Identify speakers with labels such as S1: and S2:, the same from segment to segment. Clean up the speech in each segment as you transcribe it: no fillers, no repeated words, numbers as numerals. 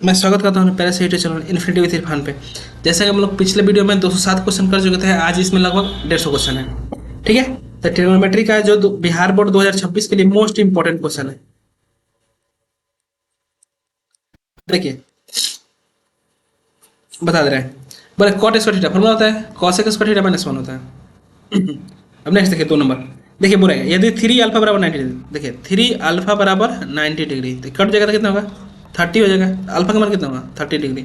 S1: मैं स्वागत करता हूँ पहले से YouTube channel infinity with Irfan पे। जैसा कि हम लोग पिछले वीडियो में 207 क्वेश्चन कर चुके थे, आज इसमें लगभग 150 क्वेश्चन है। ठीक है, तो ट्रिग्नोमेट्री का जो बिहार बोर्ड 2026 के लिए मोस्ट इंपॉर्टेंट क्वेश्चन है। देखिए, बता दे रहे हैं। बोले कॉट स्क्वायर थीटा फॉर्मूला होता है कॉसेक स्क्वायर थीटा माइनस 1 होता है। अब नेक्स्ट देखिए 2 नंबर। देखिए बोला यदि 3 अल्फा बराबर 90 डिग्री, देखिए 3 अल्फा बराबर 90 डिग्री, तो कट जाएगा तो कितना होगा 30 हो जाएगा। अल्फा का मान कितना होगा 30 डिग्री।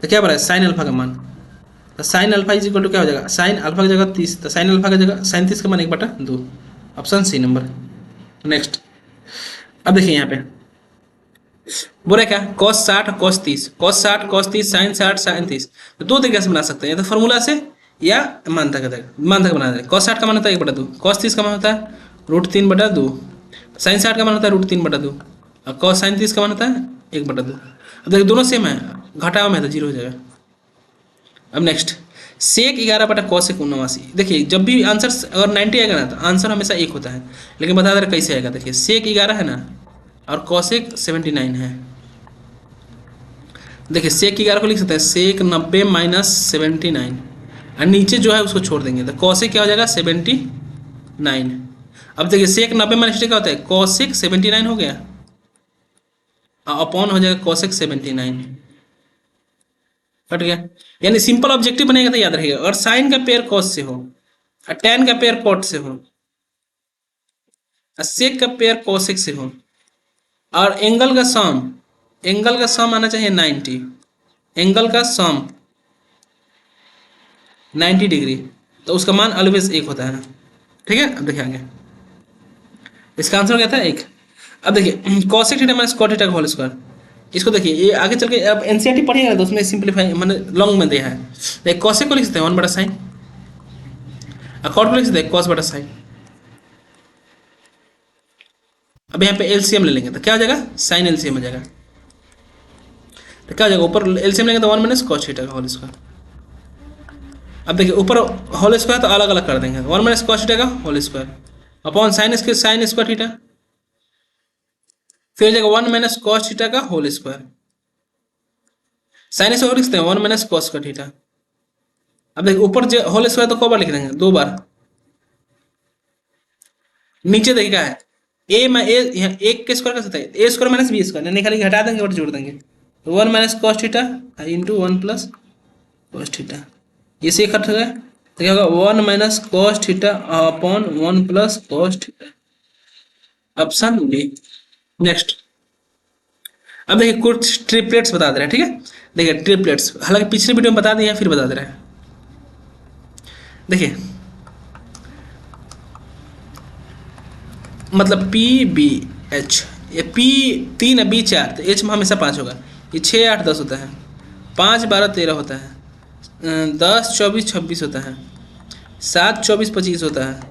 S1: तो क्या बोला है साइन अल्फा का मान, तो sine alpha is equal to क्या हो जाएगा, साइन अल्फा की जगह 30, तो साइन अल्फा की जगह साइन 30 का मान 1/2। ऑप्शन सी नंबर। नेक्स्ट, अब देखिए यहाँ पे बोला क्या cos 60 cos 60 cos 30 sine 60 sine 30, तो दो तरीके से बना सकते हैं, या तो फॉर्मूला से या मान तक बना दें। कॉस 60 का मान होता है 1/2, कॉस 30 का मान होता है √3/2, साइन 60 का मान होता है √3/2, और कॉस साइन 30 का मान होता है 1/2। अब देखिए दोनों सेम है, घटाओ में तो 0 हो जाएगा। अब नेक्स्ट, सेक 11/cos 79। देखिए जब भी आंसर अगर 90 आएगा ना तो आंसर हमेशा 1 होता है, लेकिन बता दे रहे कैसे आएगा। देखिए सेक 11 है ना और कॉसेक 79 है। देखिए सेक 11 को लिख सकते हैं सेक 90 माइनस 79, और नीचे जो है उसको छोड़ देंगे तो कॉसेक क्या हो जाएगा 79। अब देखिए सेक 90 माइनस क्या होता है कॉसेक 79 हो गया, अपॉन हो जाएगा कॉसेक 79, कट गया। यानी सिंपल ऑब्जेक्टिव बनेगा तो याद रहेगा। अगर साइन का पेयर कॉस से हो और टेन का पेयर कॉट से हो और सेक का पेयर कॉसेक से हो और एंगल का सम आना चाहिए 90, एंगल का सम 90 डिग्री, तो उसका मान ऑलवेज 1 होता है। ठीक है, अब देखिए आगे इसका आंसर क्या था 1। अब देखिए cosec theta minus cot theta का होल स्क्वायर, इसको देखिए ये आगे चल के अब एनसीईआरटी पढ़िएगा तो उसमें सिंपलीफाई मैंने लॉन्ग में दिया है। देखिए कॉसेक को लिख सकते हैं 1/sin, और कॉट को लिख सकते हैं cos/sin। अब यहाँ पे एलसीएम ले लेंगे तो क्या हो जाएगा साइन एलसीएम हो जाएगा, तो क्या हो जाएगा ऊपर एलसीएम लेंगे तो 1 - cos थीटा का होल स्क्वायर। अब देखिए ऊपर होल स्क्वायर तो अलग अलग कर देंगे, 1 - cos थीटा का whole square upon sine square theta, फिर हो जाएगा 1 - cos थीटा का होल स्क्वायर। साइन स्क्वायर लिखते हैं 1 - cos का थीटा। अब देखिए ऊपर जो होल स्क्वायर तो कौ बार लिख देंगे 2 बार। नीचे देखिए क्या है ए में ए यहाँ एक के स्क्वायर कर सकते हैं ए स्क्वायर माइनस बी स्क्वायर, नहीं खाली हटा देंगे और जोड़ देंगे, तो 1 - cos theta into 1 + cos theta, ये से कट हो गया तो क्या होगा 1 - cos theta upon 1 + cos theta, option D. Next, अब देखिए कुछ ट्रिपलेट्स बता दे रहे हैं। ठीक है, देखिए ट्रिपलेट्स हालांकि पिछले वीडियो में बता दिए हैं फिर बता दे रहे हैं। देखिए मतलब PBH, ये P 3 है B 4, तो H में हमेशा 5 होगा। ये 6 8 10 होता है, 5 12 13 होता है, 10 24 26 होता है, 7 24 25 होता है,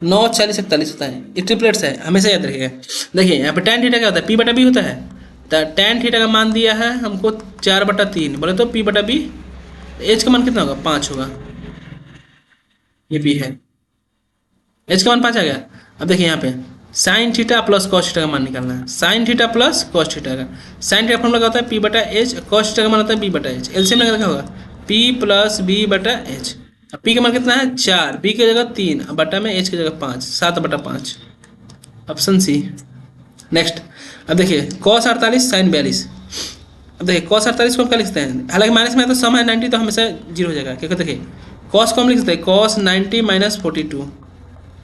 S1: 9 40 41 होता है। ये ट्रिपलेट्स है, हमेशा याद रखिएगा। देखिए यहाँ पे tan थीटा क्या होता है P/B होता है, तो tan थीटा का मान दिया है हमको 4/3, बोले तो P/B, H का मान कितना होगा 5 होगा, ये भी है एच का मान 5 आ गया। अब देखिए यहाँ पे sign theta plus cos theta का मान निकालना है, sine theta plus cos theta का, साइन थीटा फॉर्मूला होता है P/H, कॉस थीटा का मान होता है B/H, एलसीएम लगा क्या होगा P + B/H। अब P का मान कितना है 4, B की जगह 3, बटा में H की जगह 5, 7/5, ऑप्शन सी। नेक्स्ट, अब देखिए कॉस 48 साइन 42। अब देखिए कॉस 48 को हम क्या लिखते हैं, हालांकि माइनस में है तो सम है 90 तो हमेशा 0 हो जाएगा, क्योंकि देखिए कॉस को हम लिख सकते हैं कॉस 90 - 42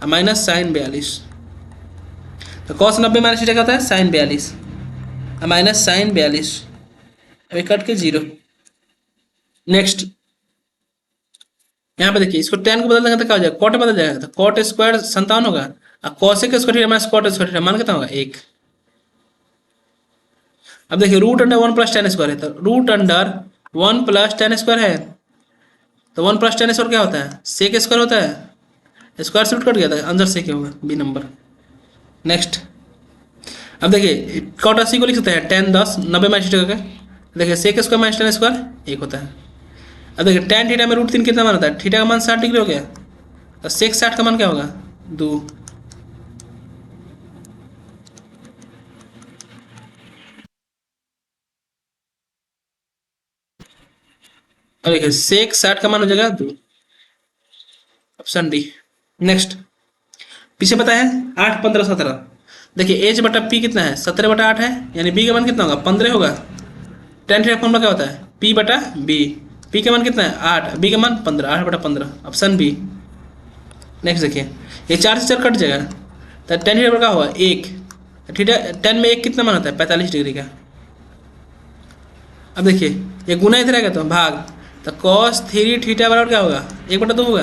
S1: माइनस साइन 42, तो कॉस 90 माइनस थीटा क्या होता है साइन 42 माइनस साइन 42, अभी कट के 0। नेक्स्ट, यहाँ पे देखिए इसको टेन को बदल देंगे तो क्या हो जाएगा कॉट बदल जाएगा, तो कॉट स्क्वायर 57 होगा, और cosec square theta minus cot square theta मान कितना होगा 1। अब देखिए √1 + tan स्क्वायर है, तो √1 + tan स्क्वायर है, तो 1 + tan स्क्वायर क्या होता है सेक स्क्वायर होता है, स्क्वायर से रूट कट गया था आंसर सेक होगा बी नंबर। नेक्स्ट, अब देखिए कॉट 80 को लिख सकते हैं tan 10 90 माइनस थीटा का, देखिए sec square minus tan square 1 होता है। अब देखिए tan थीटा में √3 कितना मान होता है, थीटा का मान 60 डिग्री हो गया, तो सेक 60 का मान क्या होगा 2। अब देखिए सेक 60 का मान हो जाएगा 2, ऑप्शन डी। नेक्स्ट, पीछे पता है 8 15 17। देखिए एच बटा पी कितना है, 17 बटा 8 है, यानी बी का मान कितना होगा, 15 होगा। टेन थीटा फॉर्मूला क्या होता है, पी बटा बी। पी का मान कितना है 8, बी का मान 15, 8 बटा 15, ऑप्शन बी। नेक्स्ट देखिए, ये 4 से 4 कट जाएगा, तो टेन थीटा का होगा 1। थीटा 10 में 1 कितना मान होता है, 45 डिग्री का। अब देखिए ये गुना इधर आएगा तो भाग, तो कॉस 3 थीटा बराबर क्या होगा, 1 बटा 2 होगा।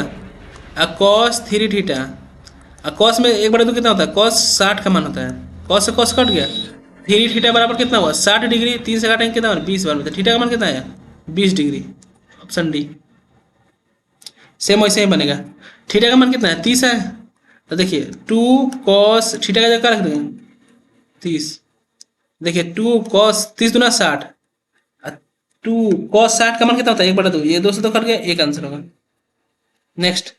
S1: और कॉस 3 थीटा, और कॉस में 1 बटा 2 कितना होता है, कॉस 60 का मान होता है। कॉस से कॉस कट गया, 3 थीटा बराबर कितना हुआ 60 डिग्री, 3 से काटेंगे कितना 20 बार में, थीटा का मान कितना है 20 डिग्री, ऑप्शन डी। सेम वैसे ही बनेगा, थीटा का मान कितना है 30 है, तो देखिए 2 कॉस थीटा का जगह रख देंगे 30। देखिए 2 कॉस 30 दूना 60, 2 कॉस 60 का मान कितना होता है 1 बटा 2, ये 2 से तो कट गया, एक आंसर होगा। नेक्स्ट,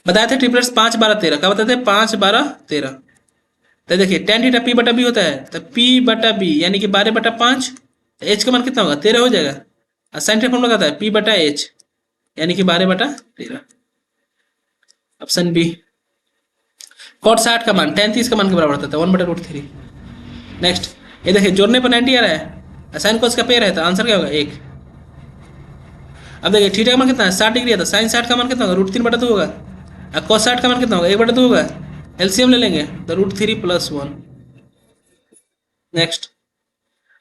S1: बताए थे ट्रिपलेट्स 5 12 13, क्या बताते थे 5 12 13। तो देखिए टेन थीटा पी बटा बी होता है, तो पी बटा बी यानी कि 12 बटा 5, एच का मान कितना होगा 13 हो जाएगा। और साइन थीटा फॉर्मूला क्या है, पी बटा एच यानी कि 12 बटा 13, ऑप्शन बी। कॉट 60 का मान टेन 30 का मान के बराबर होता है 1 बटा रूट 3। नेक्स्ट, ये देखिए जोड़ने पर 90 आ रहा है, साइन कोस का पेयर है, तो आंसर क्या होगा 1। अब देखिए थीटा का मान कितना है 60 डिग्री है, तो साइन 60 का मान कितना होगा रूट 3 बटा 2 होगा। और कॉस 60 का मान कितना होगा 1 बटा 2 होगा, एलसीएम ले लेंगे तो रूट 3 प्लस 1। नेक्स्ट,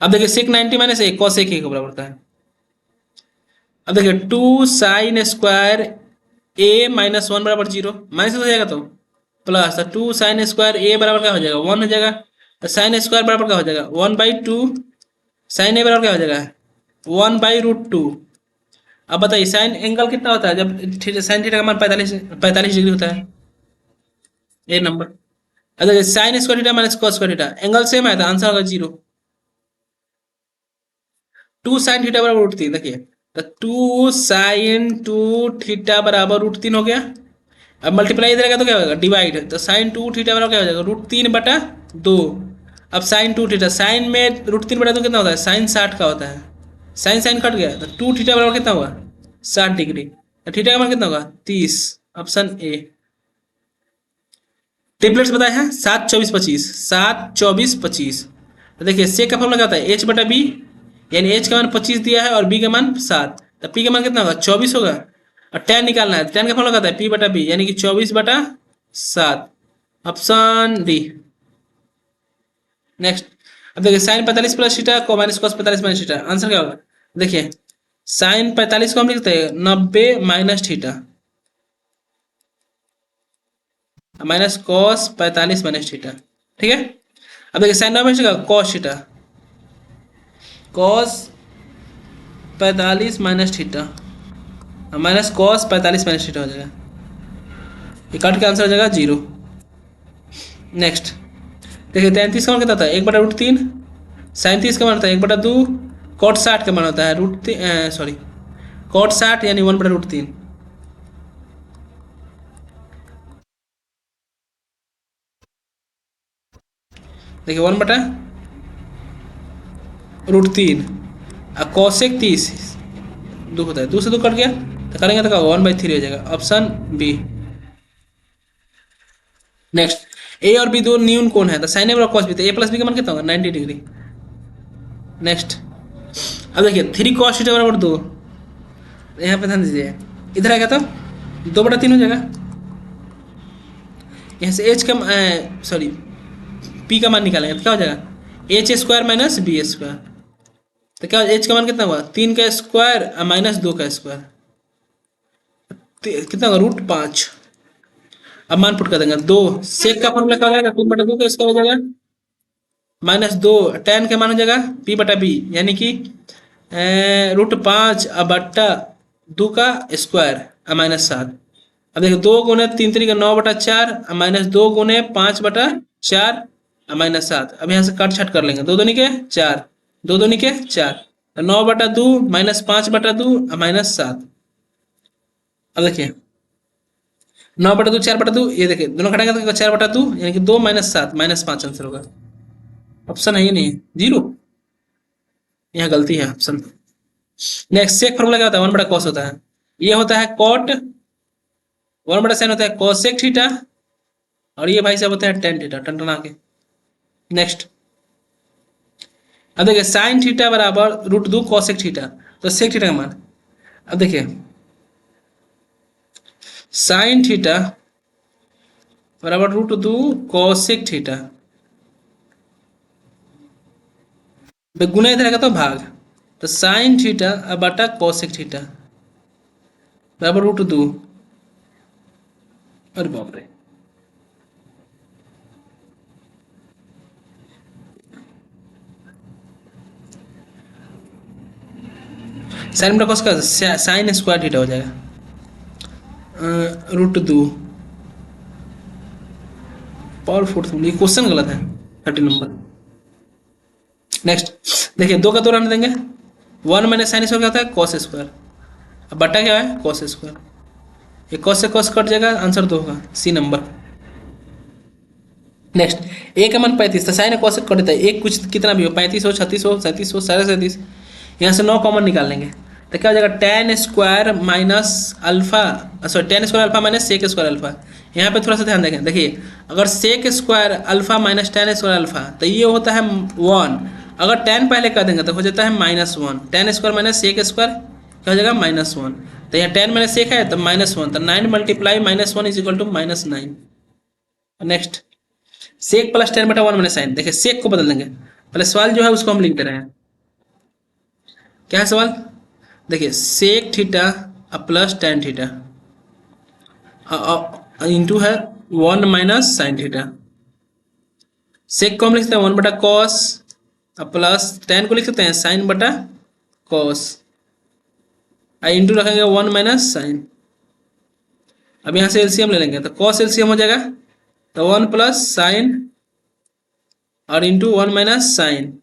S1: अब देखिए सेक 90 माइनस 1 कॉस 1 के बराबर होता है। अब देखिए 2 साइन स्क्वायर ए माइनस 1 बराबर 0, माइनस हो जाएगा तो प्लस, तो 2 साइन स्क्वायर ए बराबर क्या हो जाएगा 1 हो जाएगा। तो साइन स्क्वायर बराबर क्या हो जाएगा 1/2, साइन ए बराबर क्या हो जाएगा 1/√2। अब बताइए साइन एंगल कितना होता है जब साइन थीटा का मान 45 डिग्री होता है, ए नंबर। अब देखिए sign square theta minus cos square theta, angle same है तो आंसर होगा 0। 2 साइन थीटा बराबर √3, देखिए तो 2 साइन 2 थीटा बराबर √3 हो गया। अब मल्टीप्लाई इधर आएगा तो क्या होगा डिवाइड, तो साइन 2 थीटा बराबर क्या हो जाएगा √3 बटा 2। अब साइन 2 थीटा, साइन में √3 बटा 2 कितना होता है साइन 60 का होता है, साइन साइन कट गया, तो 2 थीटा बराबर कितना हुआ 60 डिग्री, तो थीटा का मान कितना होगा 30, ऑप्शन ए। ट्रिपलेट्स बताए हैं 7 24 25, 7 24 25। तो देखिए सेक का फॉर्मूला क्या होता है एच बटा बी, यानी एच का मान 25 दिया है और बी का मान 7, तो पी का मान कितना होगा 24 होगा। और टेन निकालना है, टेन का फॉर्मूला क्या होता है पी बटा बी यानी कि 24 बटा 7, ऑप्शन डी। नेक्स्ट, अब देखिए साइन 45 प्लस थीटा को minus cos 45 minus theta, answer क्या होगा। देखिए साइन 45 को हम लिखते हैं 90 minus theta minus cos 45 minus theta, ठीक है। अब देखिए साइन 90 का cos theta, cos 45 minus theta minus cos 45 minus theta हो जाएगा, ये काट के आंसर हो जाएगा 0। नेक्स्ट, देखिए 33 का मान कितना होता है 1 बटा √3, साइन 30 का मान होता है 1 बटा 2, कॉट 60 का मान होता है कॉट 60 यानी 1 बटा √3। देखिए 1 बटा √3 और कॉसेक 30 2 होता है, 2 से 2 कट गया तो करेंगे तो 1/3 हो जाएगा, ऑप्शन बी। नेक्स्ट, ए और बी दो न्यून कोण है, तो साइन ए और कॉस बी, तो ए प्लस बी का मान कितना होगा 90 डिग्री। नेक्स्ट, अब देखिए 3 कॉस थीटा बराबर 2, यहाँ पे ध्यान दीजिए इधर आएगा तो 2 बटा 3 हो जाएगा। यहाँ से एच का पी का मान निकालेंगे तो क्या हो जाएगा H square minus B square, तो क्या एच का मान कितना हुआ 3 का स्क्वायर माइनस 2 का स्क्वायर, कितना होगा √5। अब मान पुट कर देंगे 2, सेक का फॉर्मूला क्या हो जाएगा 2 बटा 2 का स्क्वायर हो जाएगा माइनस 2, टेन के मान हो जाएगा पी बटा बी यानी कि √5 बटा 2 का स्क्वायर माइनस 7। अब देखो 2 गुने 3 3 का 9 बटा 4 माइनस 2 गुने 5 बटा 4 माइनस 7। अब यहाँ से कट छट कर लेंगे, 2 दूनी के 4, 2 दूनी के 4, 9 बटा 2 माइनस 5 बटा 2 माइनस 7। अब देखिए 9 बटा 2 4 बटा 2, ये देखिए दोनों घटाएंगे तो 4 बटा 2 यानी कि 2 माइनस 7 माइनस 5 आंसर होगा, ऑप्शन है ही नहीं 0, यहाँ गलती है ऑप्शन। नेक्स्ट सेक फॉर्मूला क्या होता है, वन बटा कॉस होता है, ये होता है कॉट, वन बटा साइन होता है कॉसेक थीटा, और ये भाई साहब होता है टेन थीटा, टनटना के। नेक्स्ट अब देखिए साइन थीटा बराबर रूट दो कॉसेक थीटा, तो सेक थीटा का मान, अब देखिए साइन थीटा बराबर रूट दो कॉसेक थीटा, गुना इधर आएगा तो भाग, तो साइन थीटा बटा कॉसेक थीटा बराबर रूट दो, अरे बाप रे, साइन बटा कॉस का साइन स्क्वायर थीटा हो जाएगा रूट दो पावर फोर्थ, ये क्वेश्चन गलत है 30 नंबर। नेक्स्ट देखिए दो का दो रहने देंगे, वन माइनस साइन स्क्वायर क्या होता है कॉस स्क्वायर, अब बटा क्या है कॉस स्क्वायर, ये कॉस से कॉस कट जाएगा, आंसर दो होगा सी नंबर। नेक्स्ट ए का मान 35 था, साइन कॉस से कट देता है, एक कुछ कितना भी हो 35 हो 36 हो 37 हो 37, यहाँ से 9 कॉमन निकाल लेंगे, तो क्या हो जाएगा tan square minus alpha, sorry tan square alpha minus sec square alpha. यहाँ पे थोड़ा सा ध्यान देंगे, देखिए अगर sec square alpha minus tan square alpha तो ये होता है 1, अगर टेन पहले कर देंगे तो हो जाता है -1, tan square minus sec square क्या हो जाएगा -1, तो यहाँ टेन माइनस सेक है तो -1, तो 9 multiply -1 is equal to -9। Next sec plus tan बटा वन माइनस साइन, देखिए सेक को बदल देंगे, पहले सवाल जो है उसको हम लिख दे रहे हैं, क्या है सवाल, देखिए sec theta plus tan theta into है one minus sine theta, sec को हम लिख सकते हैं वन बटा कॉस प्लस टेन को लिख सकते हैं साइन बटा कॉस, इंटू रखेंगे वन माइनस साइन, अब यहाँ से एलसीएम ले लेंगे तो कॉस एलसीएम हो जाएगा, तो वन प्लस साइन और इंटू वन माइनस साइन।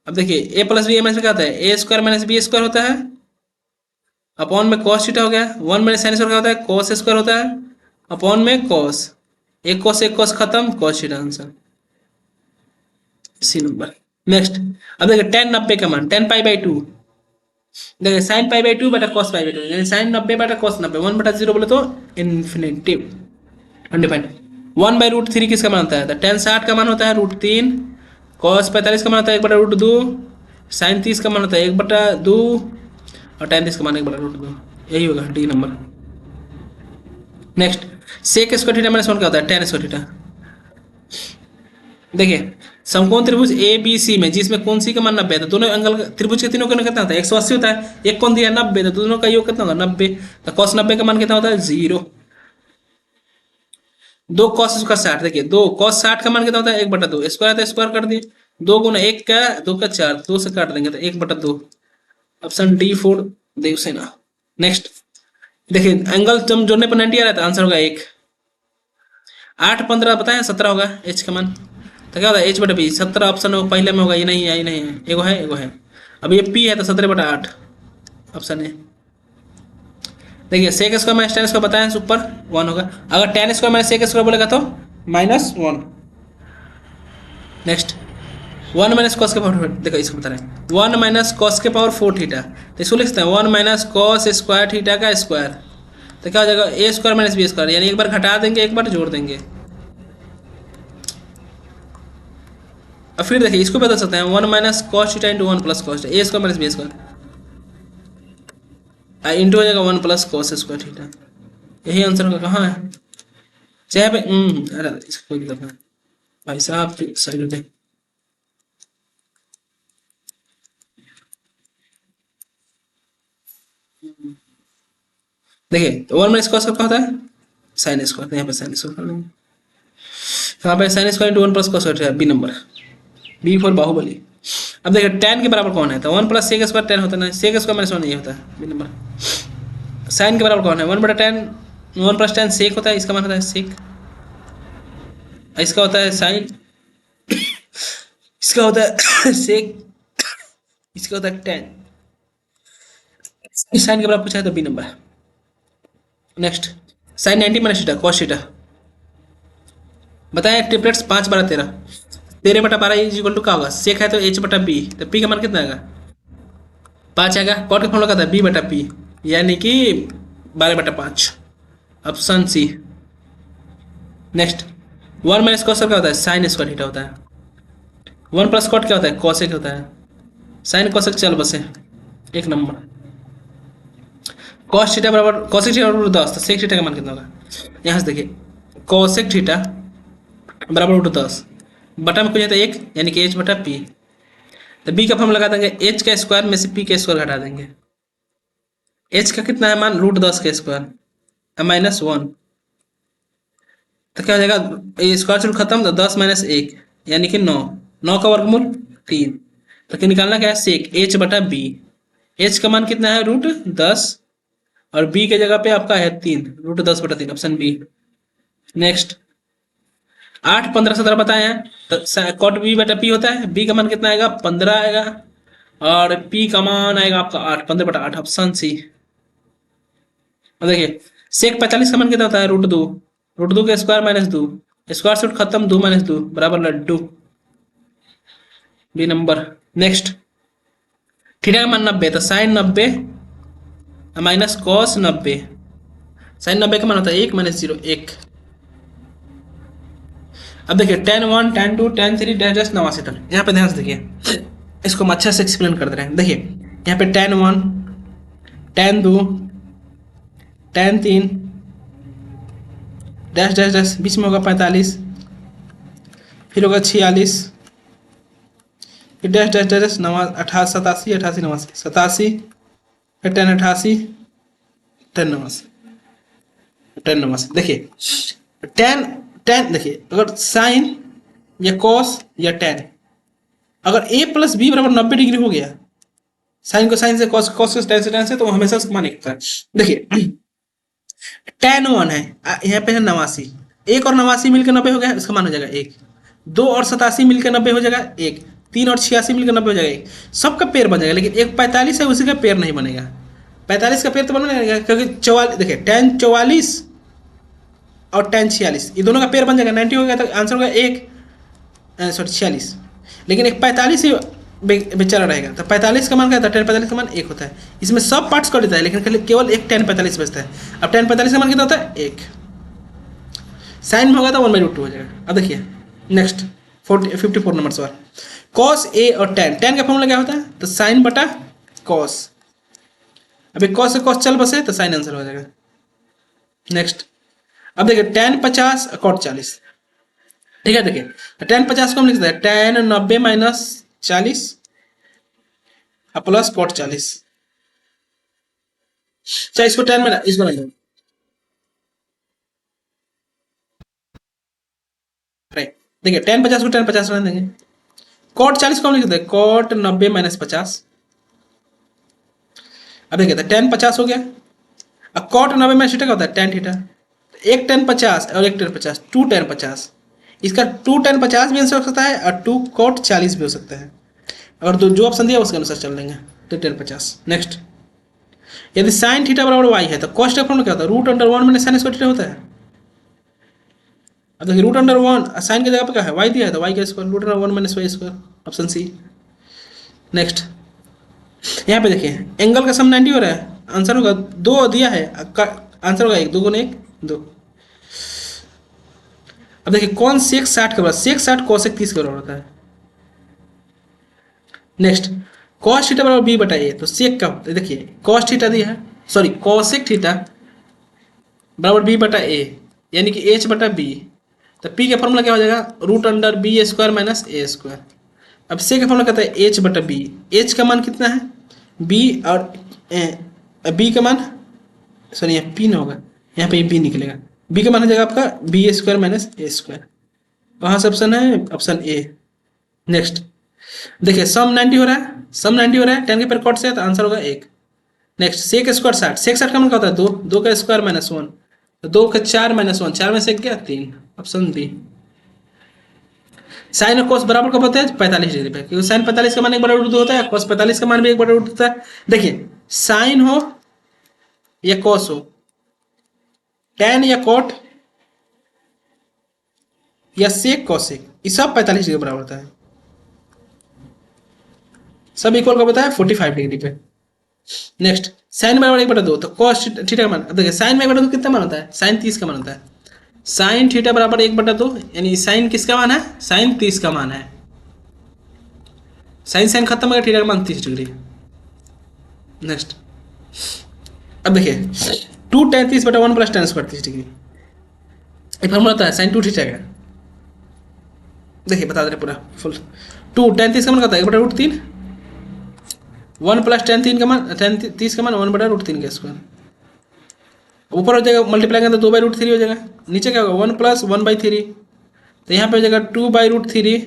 S1: अब देखिए ए प्लस बी ए माइनस क्या होता है, ए स्क्वायर माइनस बी स्क्वायर होता है, अपॉन में कॉस थीटा हो गया, वन माइनस साइन स्क्वायर क्या होता है कॉस स्क्वायर होता है, अपॉन में कॉस, एक कॉस खत्म, कॉस थीटा आंसर सी नंबर। नेक्स्ट अब देखिए टेन 90 का मान, टेन पाई बाई टू, देखिए साइन पाई बाई टू बटा कॉस पाई बाई टू, यानी साइन 90 बटा कॉस 90, 1 बटा 0 बोले तो इन्फिनिटिव अनडिफाइंड, 1 बाई रूट 3 किसका मान होता है, तो टेन 60 का मान होता है रूट 3, कॉस 45 का मान होता है 1 बटा रूट 2, साइन 30 का मान होता है 1 बटा 2, और टेन 30 का मान 1 बटा रूट 2, यही होगा डी नंबर। Next sec square theta minus 1 क्या होता है टेन स्क्वायर थीटा, देखिए समकोण त्रिभुज ए बी सी में जिसमें कोण सी का मान 90 है, तो दोनों एंगल त्रिभुज के तीनों का कितना होता है 180 होता है, एक कोण दिया 90 तो दोनों का योग कितना होगा 90, तो cos 90 का मान कितना होता है 0, दो cos उसका 60, देखिए दो cos 60 का मान कितना होता है 1 बटा 2, स्क्वायर आता है स्क्वायर कर दिए, 2 गुना 1 का 2 का 4, 2 से काट देंगे तो 1 बटा 2, ऑप्शन डी 4 देवसेना। नेक्स्ट देखिए एंगल जब जोड़ने पर 90 आ रहा है तो आंसर होगा 1, 8 15 बताएं 17 होगा एच का मान, तो क्या होता है एच बटा बी, 17 ऑप्शन हो पहले में होगा, ये नहीं है ये नहीं है, एगो है एगो है, अब ये पी है तो 17 बटा 8 ऑप्शन है। देखिए sec square minus tan square बताएं ऊपर 1 होगा, अगर tan square minus sec square बोलेगा तो -1। नेक्स्ट 1 माइनस कॉस के पावर, देखो इसको बता रहे हैं 1 माइनस कॉस के पावर 4 थीटा, तो इसको लिख सकते हैं 1 माइनस कॉस स्क्वायर थीटा का स्क्वायर, तो क्या हो जाएगा A square minus B square, यानी एक बार घटा देंगे एक बार जोड़ देंगे। अब फिर देखिए इसको बदल सकते हैं 1 minus cos theta into 1 plus cos, a square minus B square into हो जाएगा 1 प्लस कॉस स्क्वायर थीटा, यही आंसर होगा, कहाँ है चाहे पे अरे इसको कोई दिक्कत नहीं भाई साहब, साइड में देखिए 1 माइनस कॉस क्या होता है साइन स्क्वायर, यहाँ पे साइन स्क्वायर कर देंगे, यहाँ पे sine square into 1 plus cos है b number, b for Baahubali. अब देखिए टेन के बराबर कौन है, तो 1 प्लस सेक स्क्वायर 10 होता है ना, सेक स्क्वायर माइनस 1 ये होता है बी नंबर। साइन के बराबर कौन है 1 बटा 10, 1 प्लस 10 सेक होता है, इसका मान होता है सेक, इसका होता है साइन, इसका होता है सेक, इसका होता है 10, साइन के बराबर पूछा है तो बी नंबर। Next sine 90 minus theta cos theta, बताएं ट्रिपलेट्स 5 12 13, 13 बटा 12 इज इक्वल टू क्या होगा, सेक है तो एच बटा बी, तो पी का मान कितना आएगा 5 आएगा। कॉट का फॉर्मूला क्या था, बी बटा पी, यानी कि 12/5, ऑप्शन सी। नेक्स्ट, 1 - cos क्या होता है, साइन स्क्वायर थीटा होता है। 1 + cot क्या होता है, कॉसेक होता है। साइन कॉसेक चल बसे, एक नंबर। कॉस थीटा बराबर कॉसेक थीटा बराबर 10, तो सेक थीटा का मान कितना होगा, यहाँ से देखिए, कॉसेक थीटा बराबर √10, बटा में कुछ जाता है 1, यानी कि h बटा पी। तो बी का फॉर्म लगा देंगे, h का स्क्वायर में से p का स्क्वायर घटा देंगे। h का कितना है मान, √10 का स्क्वायर -1, तो क्या हो जाएगा, ये स्क्वायर रूट खत्म, तो 10 - 1 यानी कि 9, 9 का वर्गमूल 3। तो क्या निकालना क्या है, सेक h बटा बी। h का मान कितना है, √10, और b के जगह पे आपका है 3, √10/3, ऑप्शन बी। नेक्स्ट, 8, 15, 17 बताए हैं, तो कॉट बी बटा पी होता है। बी का मान कितना आएगा, 15 आएगा, और पी का मान आएगा आपका 8, 15/8, ऑप्शन सी। और देखिए, सेक 45 का मान कितना होता है, √2, √2 का स्क्वायर -2, स्क्वायर से रूट खत्म, 2 - 2 बराबर लड्डू, बी नंबर। नेक्स्ट, थीटा का मान 90, तो साइन 90 माइनस कॉस 90, साइन 90 का मान होता है 1 - 0, 1। अब देखिए, tan1, tan2, tan3, tan 89 term, यहाँ पे ध्यान से देखिए, इसको हम अच्छा से एक्सप्लेन कर दे रहे हैं। देखिए यहाँ पे tan1, tan2, tan3, dash dash dash, बीच में होगा 45, फिर होगा 46, फिर डैश डैश डैश 87, 88, 89, 87, फिर tan 88, tan 89, tan 89। देखिए tan tan देखिए, अगर साइन या कॉस या tan, अगर a + b बराबर 90 डिग्री हो गया, साइन को साइन से, कॉस कॉस को tan से tan से, तो हमेशा उसको मान एक। देखिए tan1 है, यहाँ पे है 89, 1 और 89 मिलकर 90 हो गया, इसका मान हो जाएगा 1। 2 और 87 मिलकर 90 हो जाएगा 1। 3 और 86 मिलकर 90 हो जाएगा 1। सबका पेयर बन जाएगा, लेकिन एक 45 है, उसी का पेयर नहीं बनेगा। 45 का पेयर तो बनेगा, क्योंकि 44, देखिए tan 44 और tan 46, ये दोनों का पेयर बन जाएगा, 90 हो गया, तो आंसर होगा 1, सॉरी 46। लेकिन एक 45 ही बेचारा रहेगा, तो 45 का मान क्या होता है, tan 45 का मान 1 होता है। इसमें सब पार्ट्स कर देता है, लेकिन केवल एक tan 45 बचता है। अब tan 45 का मान कितना होता है, 1। साइन में होगा तो 1/√2 हो जाएगा। अब देखिए नेक्स्ट, 54 नंबर सवाल, कॉस ए और tan का फॉर्मूला क्या होता है, तो साइन बटा कॉस। अभी कॉस से कॉस चल बसे, तो साइन आंसर हो जाएगा। नेक्स्ट, अब देखिए tan 50 और cot 40, ठीक है। देखिए tan 50 को हम लिख सकते हैं tan 90 - 40 प्लस cot 40। चाहे इसको tan में, इसको नहीं, देखिए tan 50 को tan 50 रहने देंगे। cot 40 को हम लिख सकते हैं cot 90 - 50। अब देखिए tan 50 हो गया, अब cot 90 - थीटा का होता है tan थीटा, एक tan 50 और एक tan 50, 2 tan 50, इसका 2 tan 50 भी आंसर हो सकता है, और 2 cot 40 भी हो सकता है। अगर जो ऑप्शन दिया उसके अनुसार चल देंगे, तो tan 50। नेक्स्ट, यदि साइन थीटा बराबर वाई है, तो कॉस का फॉर्मूला क्या होता है, √1 - साइन स्क्वायर थीटा होता है। अब देखिए √1 साइन की जगह पे क्या है, वाई दिया है, तो वाई का square, √1 - Y square, option C. Next, यहाँ पे देखिए एंगल का सम 90 हो रहा है, आंसर होगा 2 दिया है, आंसर होगा 1, 2 गुने 1, 2। अब देखिए कौन सेक 60 के बराबर, सेक 60 कोसेक 30 के बराबर होता है। नेक्स्ट, कॉस थीटा बराबर बी बटा ए, तो सेक का होता है, देखिए कॉस थीटा दिया है, सॉरी कोसेक थीटा बराबर बी बटा ए, यानी कि एच बटा बी। तो पी का फॉर्मूला क्या हो जाएगा, √b² - a²। अब से का फॉर्मूला कहता है एच बटा बी, एच का मान कितना है, बी, और बी का मान, सॉरी यहाँ पी ना होगा, यहाँ पे बी निकलेगा, बी का मान हो जाएगा आपका b² - a²। कहाँ से ऑप्शन है, ऑप्शन ए। नेक्स्ट, देखिए सम 90 हो रहा है, सम 90 हो रहा है, 10 के पेयर कॉट से, तो आंसर होगा 1। नेक्स्ट, सेक स्क्वायर 60, सेक 60 का मान क्या होता है 2, 2 का स्क्वायर -1, तो 2 का 4 -1, 4 में से गया 3, ऑप्शन बी। साइन और कोस बराबर कब होते हैं, 45 डिग्री पे, क्योंकि साइन 45 का मान 1/√2 होता है, कोस 45 का मान भी 1/√2 होता है। देखिए साइन हो या कोस हो, tan या कॉट या सेक कोसेक, ये सब 45 डिग्री बराबर होता है, सब इक्वल कब होता है, 45 डिग्री पे। नेक्स्ट साइन बराबर 1/2, तो कॉस थीटा का मान, अब देखिए साइन में 1/2 कितना मान होता है, साइन 30 का मान होता है। साइन थीटा बराबर 1/2, यानी साइन किसका मान है, साइन 30 का मान है। साइन साइन खत्म हो गया, थीटा का मान 30 डिग्री। नेक्स्ट अब देखिए 2 tan 30/1 + tan² 30 डिग्री, ये फॉर्मूला होता है साइन 2 थीटा का। देखिए बता दे रहे पूरा फुल। 2 tan 30 का मान होता है 1/√3, 1 + tan 3 का मान, tan 30 का मान 1/√3 का स्क्वायर। ऊपर हो जाएगा मल्टीप्लाई करें तो 2/√3 हो जाएगा, नीचे क्या होगा 1 + 1/3, तो यहाँ पे हो जाएगा 2/√3,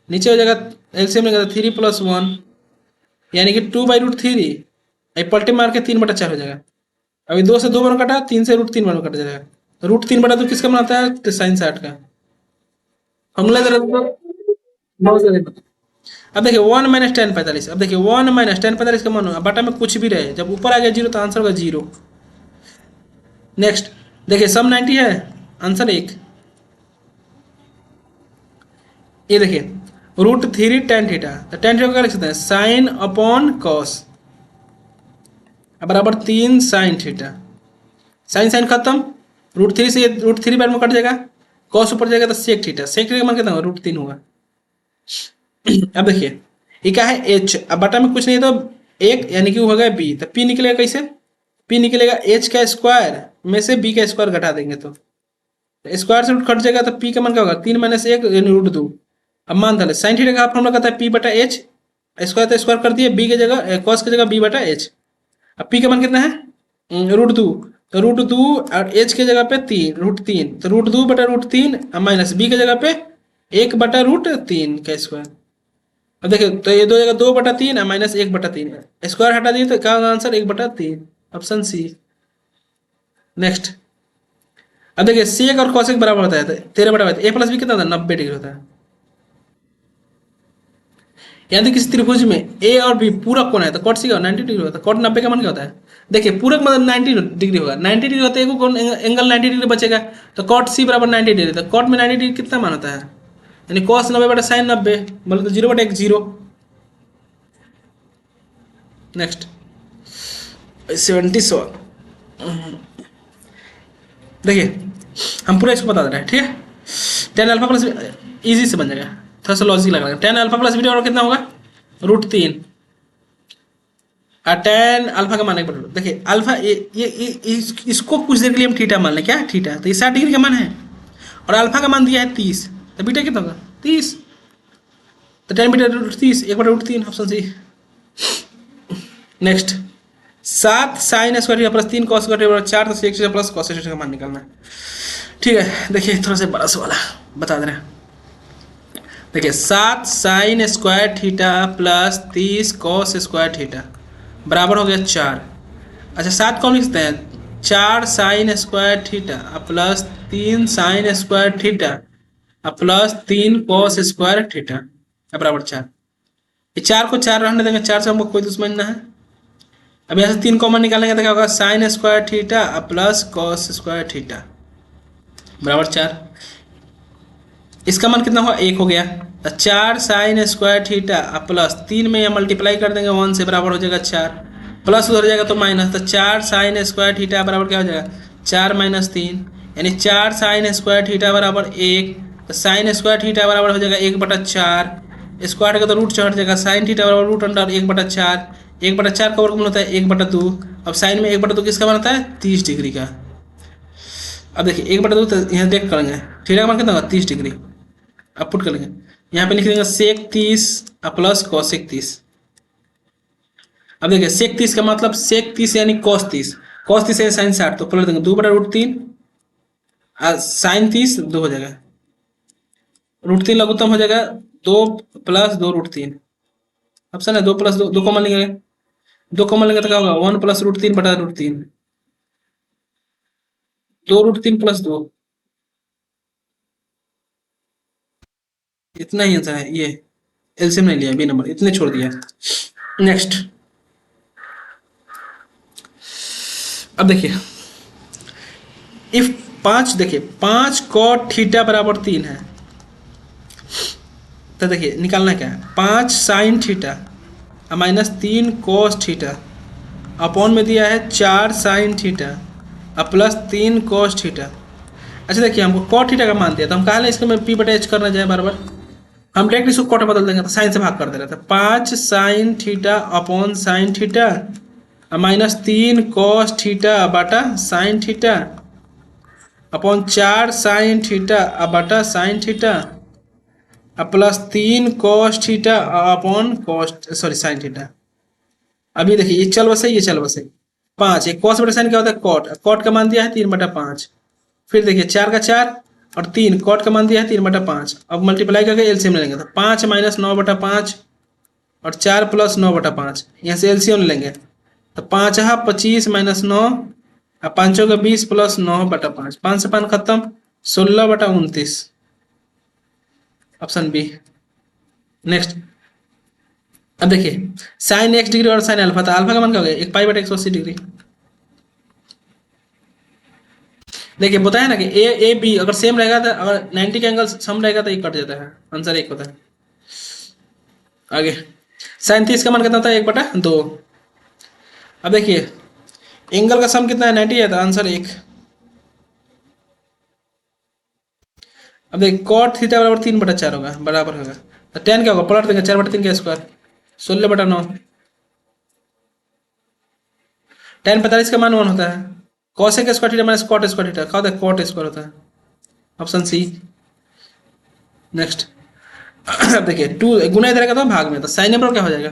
S1: नीचे हो जाएगा एलसीएम में 3 + 1, यानी कि 2/√3 पलटे मार के 3/4 हो जाएगा। अभी 2 से 2 बार कटा, 3 से √3 बार कट जाएगा, तो √3/2 किसका बनाता है, तो साइन 60 का। फॉर्मूला जरा बहुत सारे। अब देखिए 1 - tan 45, अब देखिए 1 - tan 45 का मान बटा में कुछ भी रहे, जब ऊपर आ गया 0 तो आंसर होगा 0। नेक्स्ट देखिए सम 90 है, आंसर 1। ये देखिए √3 tan थीटा, तो tan थीटा को क्या लिख सकते हैं, साइन अपॉन कॉस बराबर 3 साइन थीटा। साइन साइन खत्म, √3 से √3 बार में कट जाएगा, कॉस ऊपर जाएगा तो सेक थीटा, सेक थीटा का मान कितना होगा, √3 होगा। अब देखिए ये क्या है, एच, अब बटा में कुछ नहीं तो 1, यानी कि हो गया बी, तो पी निकलेगा कैसे, पी निकलेगा एच का स्क्वायर में से बी का स्क्वायर घटा देंगे तो स्क्वायर से रूट कट जाएगा, तो पी का मान क्या होगा 3 - 1 यानी √2। अब मान डाले साइन थीटा का फॉर्मूला कहता है p/h, स्क्वायर तो स्क्वायर कर दिए, बी की जगह कॉस की जगह b/h। अब पी का मान कितना है, √2, तो √2 और एच की जगह पे 3 √3, तो √2/√3 माइनस बी की जगह पे 1/√3 का स्क्वायर। अब देखिए तो ये दो जगह 2/3 माइनस 1/3, स्क्वायर हटा दिए तो क्या होगा आंसर 1/3, ऑप्शन सी। नेक्स्ट अब देखिए सेक और कॉसेक बराबर होता है, तो 13/5, a + b कितना होता है, 90 डिग्री होता है। यदि किसी त्रिभुज में ए और बी पूरक कोण है तो कॉट सी का 90 डिग्री होता है, कॉट 90 का मान क्या होता है, देखिए पूरक मतलब 90 डिग्री होगा, 90 डिग्री होता है एक कोण एंगल 90 डिग्री बचेगा, तो कॉट सी बराबर 90 डिग्री, तो कॉट में 90 डिग्री कितना मान होता है, यानी कॉस 90/sin 90, बोले तो 0/1 0। नेक्स्ट 77, देखिए हम पूरा इसको बता दे रहे हैं, ठीक है। tan α+ इजी से बन जाएगा, थोड़ा सा लॉजिक लगा, tan α+ बीटा और कितना होगा √3, और tan अल्फा का मान एक, देखिए अल्फा इसको कुछ देर के लिए हम थीटा मान लें, क्या है थीटा, तो ये 60 डिग्री का मान है, और अल्फा का मान दिया है 30, तो बीटा कितना होगा 30, तो tan beta √30 1/√3, option C. Next 7 sin² + 3 cos² = 4, तो 1 प्लस cos का मान निकालना है, ठीक है। देखिए थोड़ा सा बड़ा सा वाला बता दे रहे हैं, देखिए 7 sin² + 30 cos² बराबर हो गया 4। अच्छा 7 कौन लिख सकते हैं, 4 sin² + 3 sin² + 3 cos² बराबर 4। ये 4 को 4 रहने देंगे, 4 से हमको कोई दुश्मन ना है। अब यहाँ से 3 कॉमन निकालेंगे तो क्या होगा, sin² + cos² बराबर 4। इसका मान कितना हुआ 1 हो गया, तो 4 sin² + 3 में यहाँ मल्टीप्लाई कर देंगे 1 से, बराबर हो जाएगा 4, प्लस उधर जाएगा तो माइनस, तो 4 sin² बराबर क्या हो जाएगा 4 - 3, यानी 4 sin² बराबर 1, तो sin² बराबर हो जाएगा 1/4, स्क्वायर का तो रूट चढ़ जाएगा, sin थीटा बराबर √1/4, 1/4 का वर्गमूल होता है 1/2। अब साइन में 1/2 किसका बनता है 30 डिग्री का। अब देखिए 1/2 तो यहाँ देख करेंगे, थीटा का मान कितना होगा 30 डिग्री, अब पुट कर लेंगे, यहाँ पे लिख देंगे सेक 30 प्लस कॉसेक 30। अब देखिए सेक 30 का मतलब सेक 30 यानी कॉस 30, कॉस 30 यानी साइन 60, तो पलट देंगे 2/√3, साइन 30 2 हो जाएगा, √3 लघुत्तम हो जाएगा 2 + 2√3, ऑप्शन है 2 + 2, 2 कॉमन लेंगे, 2 कॉमन लेंगे तो क्या होगा 1 + √3/√3, 2√3 + 2, इतना ही आंसर है। ये एलसीएम नहीं लिया, बी नंबर इतने छोड़ दिया। नेक्स्ट अब देखिए इफ 5, देखिए 5 cot थीटा बराबर 3 है, तो देखिए निकालना क्या है, 5 sin theta -3 cos theta upon में दिया है 4 साइन थीटा और प्लस 3 कॉस थीटा। अच्छा देखिए हमको कॉट थीटा का मान दिया तो हम कहा इसको में पी बटा एच करना जाए बार बार, हम डायरेक्ट इसको कॉट बदल देंगे तो साइन से भाग कर दे रहे थे। 5 sine theta upon sine theta minus 3 cos theta बटा sine theta upon 4 sine theta बटा sine theta plus 3 cos theta upon cos sorry sine theta. अभी देखिए ये चल बसे ये चल बसे 5 एक कॉस बटा साइन क्या होता है कॉट, कॉट का मान दिया है 3/5। फिर देखिए 4 का 4 और 3 कॉट का मान दिया है 3/5। अब मल्टीप्लाई करके एलसीएम लेंगे तो 5 माइनस 9/5 और 4 प्लस 9/5 यहाँ से एलसीएम लेंगे तो 5 है 25 माइनस 9 और 5 का 20 प्लस 9/5 5 से 5 खत्म 16/29 ऑप्शन बी। नेक्स्ट अब देखिए साइन एक्स डिग्री और साइन अल्फा, तो अल्फा का मान क्या हो गया 1 पाई/180 डिग्री। देखिए बताया ना कि ए ए बी अगर सेम रहेगा तो अगर 90 का एंगल सम रहेगा तो एक कट जाता है, आंसर एक होता है। आगे साइन 30 का मान कितना होता है 1/2। अब देखिए एंगल का सम कितना है 90 है तो आंसर एक। अब देखिए कॉट थीटा बराबर 3/4 होगा बराबर होगा तो टेन क्या होगा पलट देंगे 4/3 का स्क्वायर 16/9। टेन 45 का मान 1 होता है। Cosec square theta minus cot square theta क्या होता है कॉट स्क्वायर होता है, ऑप्शन सी। नेक्स्ट देखिए 2 गुना इधर का तो भाग में तो साइन नंबर क्या हो जाएगा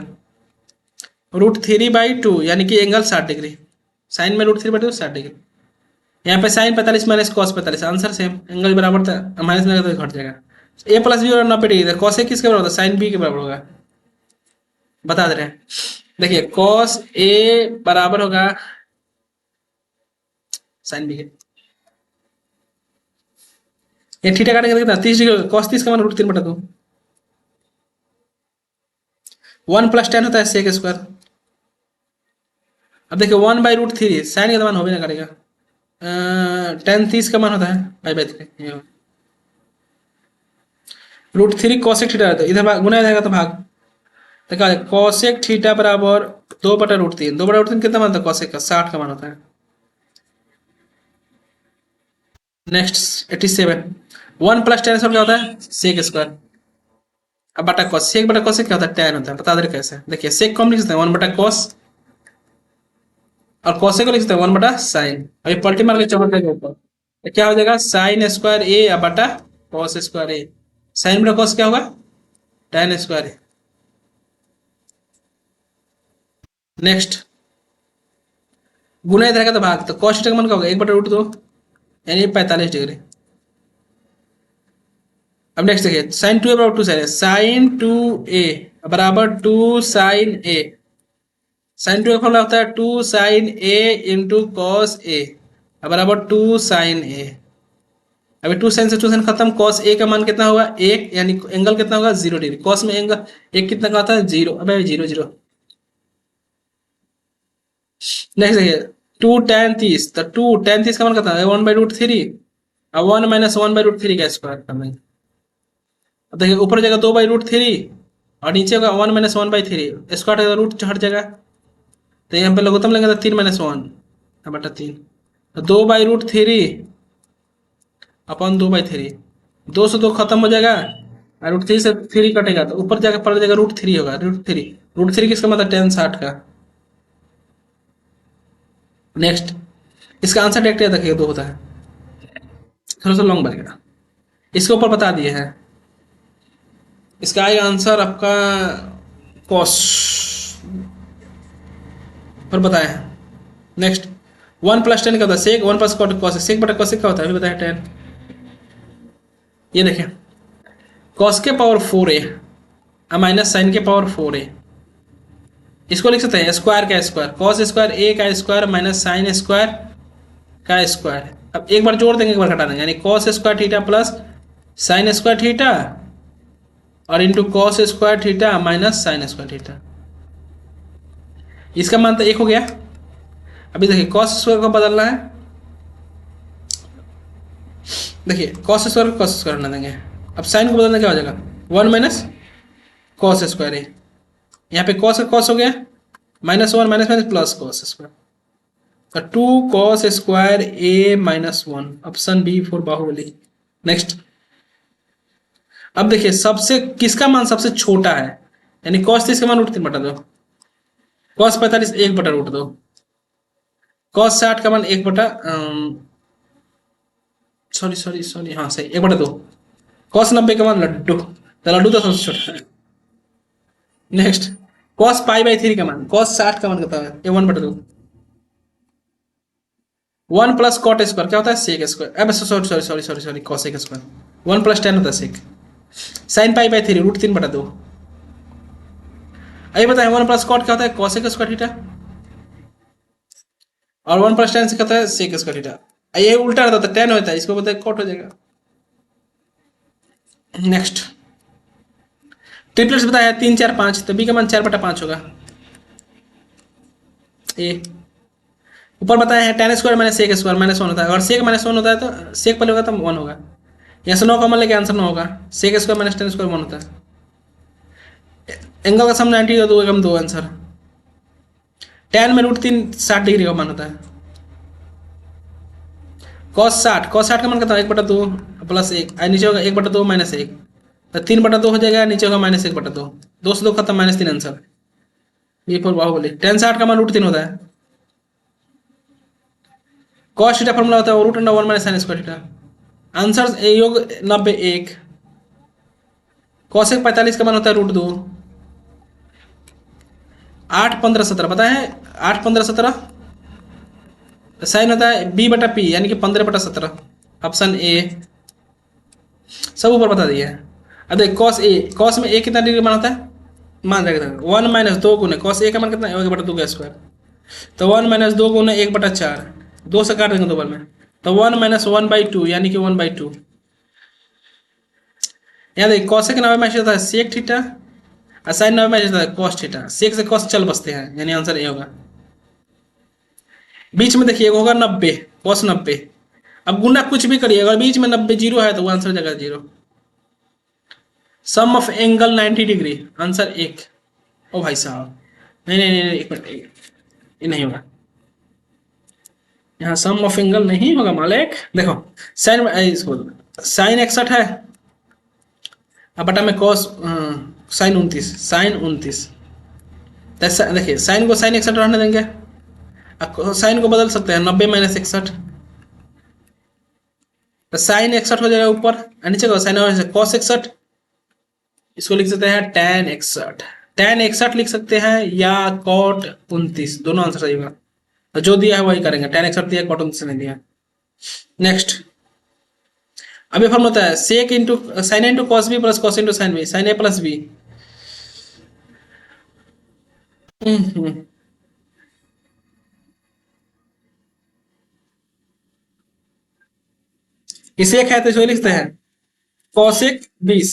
S1: √3/2 यानी कि एंगल 60 डिग्री। साइन में √3/2 60 डिग्री। यहाँ पे sine 45 minus cos 45 answer same, angle बराबर था माइनस में तो घट जाएगा। ए प्लस बी और 90 डिग्री कॉसेक किसके बराबर होता है साइन बी के बराबर होगा, बता दे रहे हैं। देखिए कॉस ए बराबर होगा साइन बी के, ये थीटा काटेंगे कितना 30 डिग्री कॉस 30 का मान √3/2 1 + tan होता है सेक स्क्वायर। अब देखिए 1/√3 साइन का मान हो भी ना करेगा tan 30 का मान होता है पाई/3 √3 कॉसेक थीटा रहता है इधर गुना जाएगा तो भाग तो क्या कॉसेक थीटा बराबर 2/√3 2/√3 कितना मान होता है कॉसेक का 60 का मान होता है। नेक्स्ट 87 1 + tan क्या होता है सेक स्क्वायर। अब बटा कॉस सेक बटा कॉस क्या होता है tan होता है, बता दे कैसे। देखिए सेक कम लिख सकते हैं 1/cos और कॉसे को लिख सकते हैं 1/sin। अभी पलटी मार के चौकट के ऊपर तो क्या हो जाएगा साइन स्क्वायर ए बटा कॉस स्क्वायर ए। साइन बटा कॉस क्या होगा tan स्क्वायर ए। नेक्स्ट गुना इधर रहेगा तो भाग तो कॉस थीटा का मान क्या होगा 1/√2 यानी 45 डिग्री। अब नेक्स्ट देखिए साइन 2a बराबर 2 साइन 2a बराबर 2 साइन ए। साइन 2 का फॉर्मूला होता है 2 sign A into cos A बराबर 2 साइन ए। अभी 2 साइन से 2 साइन खत्म कॉस ए का मान कितना होगा 1 यानी एंगल कितना होगा 0 डिग्री। कॉस में एंगल एक कितना का होता है 0। अब 0 0। नेक्स्ट देखिए 2 tan 30 तो 2 tan 30 का मान कितना है 1/√3 और 1 माइनस 1/√3 का स्क्वायर कर देंगे। अब देखिए ऊपर जाएगा 2/√3 और नीचे होगा 1 माइनस 1/3 स्क्वायर रूट हट जाएगा तो यहाँ पे लघुत्तम लेंगे तो 3 - 1 बटा 3 तो 2/√3 अपॉन 2/3 2 से 2 खत्म हो जाएगा और √3 से 3 कटेगा तो ऊपर जाकर पड़ जाएगा √3 होगा √3 किसका मतलब tan 60 का। नेक्स्ट इसका आंसर डायरेक्ट याद रखिएगा 2 होता है, थोड़ा सा लॉन्ग बनेगा। इसके ऊपर बता दिए हैं इसका आएगा आंसर आपका कॉस पर बताया है। नेक्स्ट 1 + tan का होता है सेक 1 + cos सेक बटा cos क्या होता है अभी बताया tan। ये देखें cos के पावर 4a माइनस साइन के पावर 4a इसको लिख सकते हैं स्क्वायर का स्क्वायर cos स्क्वायर a का स्क्वायर माइनस साइन स्क्वायर का स्क्वायर। अब एक बार जोड़ देंगे एक बार घटा देंगे यानी cos square theta plus sine square theta और into cos square theta minus sine square theta. इसका मान तो 1 हो गया। अभी देखिए cos स्क्वायर को बदलना है, देखिए cos स्क्वायर को cos स्क्वायर बना देंगे। अब साइन को बदलना क्या हो जाएगा 1 माइनस cos स्क्वायर है। यहाँ पे cos का cos हो गया -1 minus minus plus cos square, तो 2 cos square A -1, option B for Baahubali. Next, अब देखिए सबसे किसका मान सबसे छोटा है, यानी कॉस 30 का मान √3/2, कॉस 45 1/√2, कॉस 60 का मान 1 बटा सॉरी सॉरी सॉरी हाँ सही 1/2, कॉस 90 का मान लड्डू, तो लड्डू तो सबसे छोटा है। नेक्स्ट, कॉस π/3 का मान, कॉस 60 का मान कितना है, ये 1/2, 1 प्लस कॉट स्क्वायर क्या होता है, सेक स्क्वायर, अब sorry sorry sorry sorry sorry cosec square, 1 + tan होता है सेक, साइन π/3 √3/2, आइए बताएं 1 प्लस कॉट क्या होता है, कॉसेक स्क्वायर थीटा, और 1 + tan से क्या होता है, सेक स्क्वायर थीटा, ये उल्टा रहता है, tan होता है, इसको बताए कॉट हो जाएगा। नेक्स्ट, ट्रिपलेट्स बताया 3 4 5, तो बी का मान 4/5 होगा। ए ऊपर बताया है tan square minus sec square -1 होता है, अगर सेक -1 होता है तो सेक पहले होगा तो 1 होगा, यहाँ से 9 कॉमन लेके आंसर 9 होगा, sec square minus tan square 1 होता है। एंगल का सम 90 का 2 एकम 2 आंसर, tan में √3 60 डिग्री का मान होता है, cos 60 का मान कितना 1/2 प्लस 1, नीचे होगा 1/2 माइनस 1, तो 3/2 हो जाएगा, नीचे होगा -1/2, 2 से 2 खत्म, -3 answer, B for Baahubali. tan 60 का मान √3 होता है, cos थीटा फॉर्मूला होता है √1 minus sin square theta, answer योग 90 1, cosec 45 का मान होता है √2, 8 15 17 पता है, 8 15 17, साइन होता है b/p यानी कि 15/17, ऑप्शन ए, सब ऊपर बता दिया है। अब देख कॉस में ए कितना डिग्री मान होता है, मान रखेगा 1 - 2 गुने कॉस ए का मान कितना है 1/2 का स्क्वायर, तो 1 - 2 गुने 1/4, 2 से काट देंगे 2 बार में, तो 1 - 1/2 यानी कि 1/2। यहाँ देख कॉसेक 90 में होता है सेक थीटा, और साइन 90 में होता है कॉस थीटा, सेक से कॉस चल बसते हैं, यानी आंसर ए होगा। बीच में देखिए होगा 90 cos 90, अब गुना कुछ भी करिए, अगर बीच में 90 जीरो है तो वो आंसर जगह 0। सम ऑफ एंगल 90 डिग्री, आंसर 1। ओ भाई साहब, नहीं नहीं नहीं, एक मिनट, ये नहीं होगा, यहाँ सम ऑफ एंगल नहीं होगा मालिक। देखो साइन इसको साइन 61 है, अब बटा में कॉस साइन 29, देखिए साइन को साइन 61 रहने देंगे, साइन को बदल सकते हैं 90 - 61, तो साइन 61 हो जाएगा ऊपर, नीचे का साइन cos 61, इसको लिख सकते हैं tan 61, tan 61 लिख सकते हैं या cot 29, दोनों आंसर सही होगा, तो जो दिया है वही करेंगे, tan 61 दिया, cot 29 नहीं दिया। नेक्स्ट, अब ये फॉर्म होता है sec into sine into cos B plus cos into sine B, sine A plus B. इसे एक है तो इसको लिखते हैं cosec 20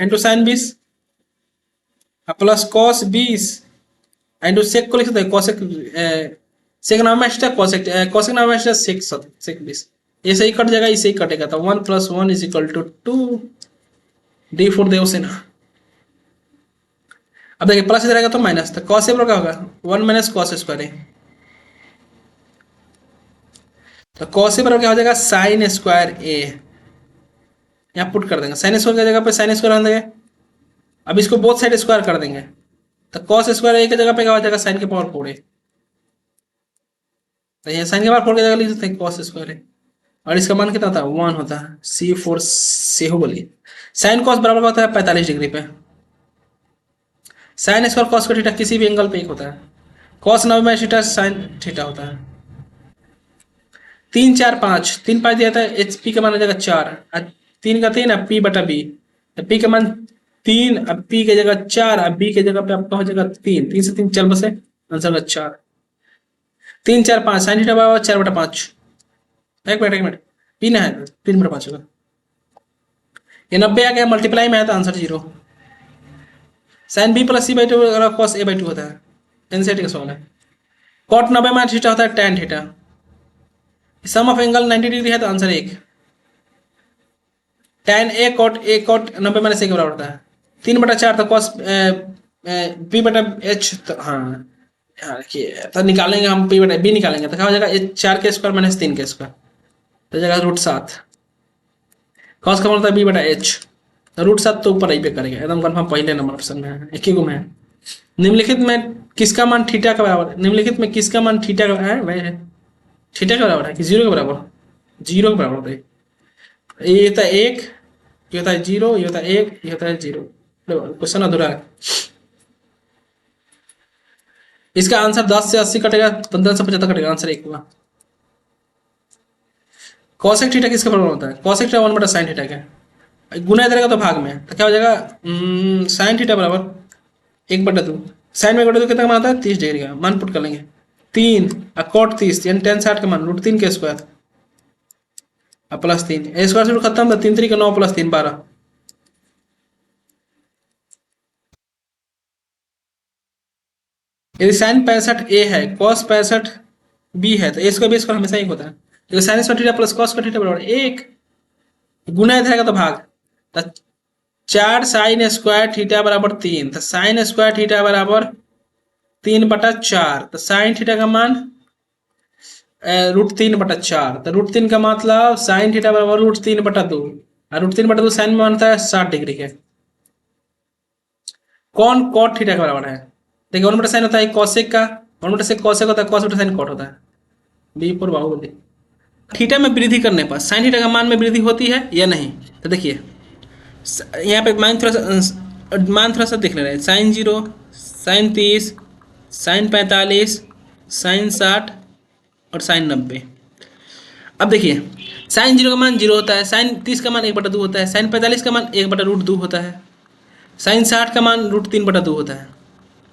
S1: into sine 20 plus cos 20 into sec को लिख सकते हैं कॉसेक, सेक नाम है कॉसेक, कॉसेक नाम है सेक 20, ये सही कट जाएगा, इसे ही कटेगा, तो 1 + 1 = 2, डी फॉर देवसेना। अब देखिए प्लस इधर आएगा तो माइनस, तो कॉस ए क्या होगा 1 - cos स्क्वायर, तो कॉस ए क्या हो जाएगा साइन स्क्वायर ए, यहाँ पुट कर देंगे, साइन स्क्वायर की जगह पे साइन स्क्वायर रख देंगे, अब इसको बोथ साइड स्क्वायर कर देंगे, तो cos स्क्वायर ए की जगह पे क्या हो जाएगा साइन के पावर 4 ए, तो ये साइन के पावर 4 की जगह लिख सकते हैं cos स्क्वायर ए, और इसका मान कितना था 1 होता है, सी फॉर सेहो बोलिए। साइन कॉस बराबर होता है 45 डिग्री पे, साइन स्क्वायर कॉस का थीटा किसी भी एंगल पे एक होता है, कॉस 90 में थीटा साइन थीटा होता है। 3 4 5, 3 5 दिया था, एच पी का मान हो जाएगा 4, 3 का 3, अब p/b, पी का मान 3, अब p की जगह 4, अब b की जगह पे आपका हो जाएगा 3, 3 से 3 चल बसे, आंसर होगा 4। 3 4 5 साइन थीटा बराबर 4/5, एक मिनट पी ना है 3/5 होगा, ये 90 आ गया, मल्टीप्लाई में है तो आंसर 0। साइन b + c/2 अगर cos a/2 होता है, एनसीईआरटी का सवाल है। कॉट 90 में थीटा होता है tan theta, sum of angle 90 degree है तो आंसर 1, tan a cot 90 - 1 के बराबर होता है, 3/4 तो cos पी बटा एच, तो हाँ हाँ देखिए, तो निकालेंगे हम पी बटा बी निकालेंगे तो क्या हो जाएगा, एच 4 के स्क्वायर माइनस 3 के स्क्वायर, तो जाएगा √7। कॉस का मतलब होता है बी बटा एच, तो √7 तो ऊपर ही पे करेंगे एकदम कन्फर्म, पहले नंबर ऑप्शन में है, एक ही गुम है। निम्नलिखित में किसका मान थीटा का बराबर है, निम्नलिखित में किसका मान थीटा का है वह है, थीटा के बराबर है कि जीरो के बराबर, जीरो के बराबर होता है। ये होता है एक, ये होता है जीरो, ये होता है एक, ये होता है जीरो। क्वेश्चन अधूरा है। इसका आंसर 10 से 80 कटेगा, 15 से 75 कटेगा, आंसर एक होगा। कॉसेक थीटा किसका बराबर होता है, कॉसेक थीटा 1/sin थीटा का, गुना इधर का तो भाग में, तो क्या हो जाएगा, साइन थीटा बराबर 1/2। साइन में 1/2 कितना मान आता है, 30 डिग्री का मान पुट कर लेंगे, 3 और कॉट 30 यानी tan 60 का मान √3 के स्क्वायर और +3, स्क्वायर से खत्म, तो 3 3 का 9 + 3 12। यदि साइन 65 A है, कॉस 65 B है, तो ए स्क्वायर बी स्क्वायर हमेशा एक होता है, तो sign square theta plus cos square theta बराबर एक, गुना इधर का तो भाग, तो 4 sin² थीटा बराबर 3, तो साइन स्क्वायर थीटा बराबर 3/4, तो साइन थीटा का मान √3/4, तो √3 का मतलब साइन थीटा बराबर √3/2, और √3/2 साइन में मानता है 60 डिग्री के। कौन कॉट थीटा के बराबर है, देखिए 1/sin होता है कॉसेक का, 1/sec कॉसेक होता है, cos बटा sin कॉट होता है, बी4 बाहुबली। थीटा में वृद्धि करने पर साइन थीटा का मान में वृद्धि होती है या नहीं, तो देखिए यहाँ पे मान थोड़ा सा देख ले रहे हैं, sin 0, sin 30, sin 45, sin 60 और sin 90। अब देखिए sin 0 का मान 0 होता है, sin 30 का मान 1/2 होता है, sin 45 का मान 1/√2 होता है, sin 60 का मान √3/2 होता है,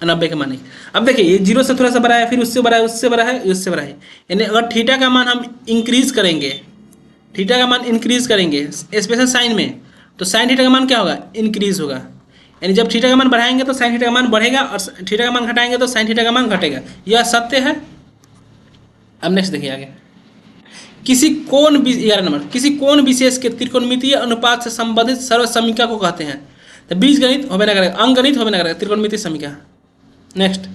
S1: 90 का मान नहीं। अब देखिए ये 0 से थोड़ा सा बड़ा है, फिर उससे बड़ा है, उससे बड़ा है, उससे बड़ा है, यानी अगर थीटा का मान हम इंक्रीज करेंगे, थीटा का मान इंक्रीज करेंगे स्पेशल साइन में, तो साइन थीटा का मान क्या होगा, इंक्रीज होगा, यानी जब थीटा का मान बढ़ाएंगे तो साइन थीटा का मान बढ़ेगा, और थीटा का मान घटाएंगे तो साइन थीटा का मान घटेगा, यह सत्य है। अब नेक्स्ट देखिए आगे, किसी कोण 11 नंबर, किसी कोण विशेष के त्रिकोणमितीय अनुपात से संबंधित सर्वसमीका को कहते हैं, तो बीजगणित होबे ना करेगा, अंकगणित होबे ना करेगा, त्रिकोणमितीय समीका। नेक्स्ट,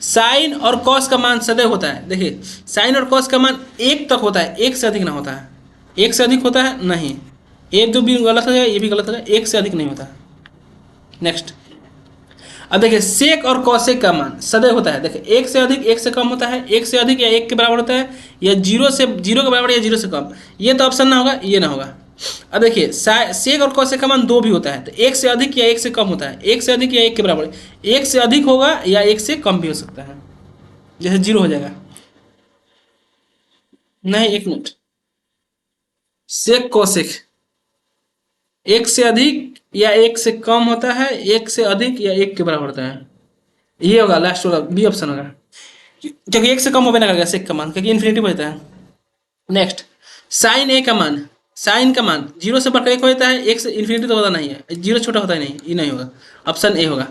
S1: साइन और कॉस का मान सदैव होता है, देखिए साइन और कॉस का मान 1 तक होता है, 1 से अधिक ना होता है, 1 से अधिक होता है नहीं, ये तो भी गलत हो जाएगा, ये भी गलत हो जाएगा, 1 से अधिक नहीं होता। नेक्स्ट, अब देखिए सेक और कॉसेक का मान सदैव होता है, देखिए 1 से अधिक 1 से कम होता है, 1 से अधिक या 1 के बराबर होता है, या 0 के बराबर या 0 से कम, ये तो ऑप्शन ना होगा, ये ना होगा। अब देखिए सेक और कॉसेक का मान 2 भी होता है, तो 1 से अधिक या 1 से कम होता है, 1 से अधिक या 1 के बराबर, 1 से अधिक होगा या 1 से कम भी हो सकता है, जैसे 0 हो जाएगा। नहीं, 1 मिनट, सेक कॉसेक 1 से अधिक या 1 से कम होता है, 1 से अधिक या 1 के बराबर होता है, ये होगा लास्ट वाला, बी ऑप्शन होगा, क्योंकि 1 से कम होने लगेगा सेक का मान, क्योंकि इन्फिनिटी हो जाता है। नेक्स्ट, साइन ए का मान, साइन का मान 0 से बढ़कर 1 हो जाता है, 1 से इन्फिनिटी तो होता नहीं है, 0 छोटा होता है नहीं, ये नहीं होगा, ऑप्शन ए होगा,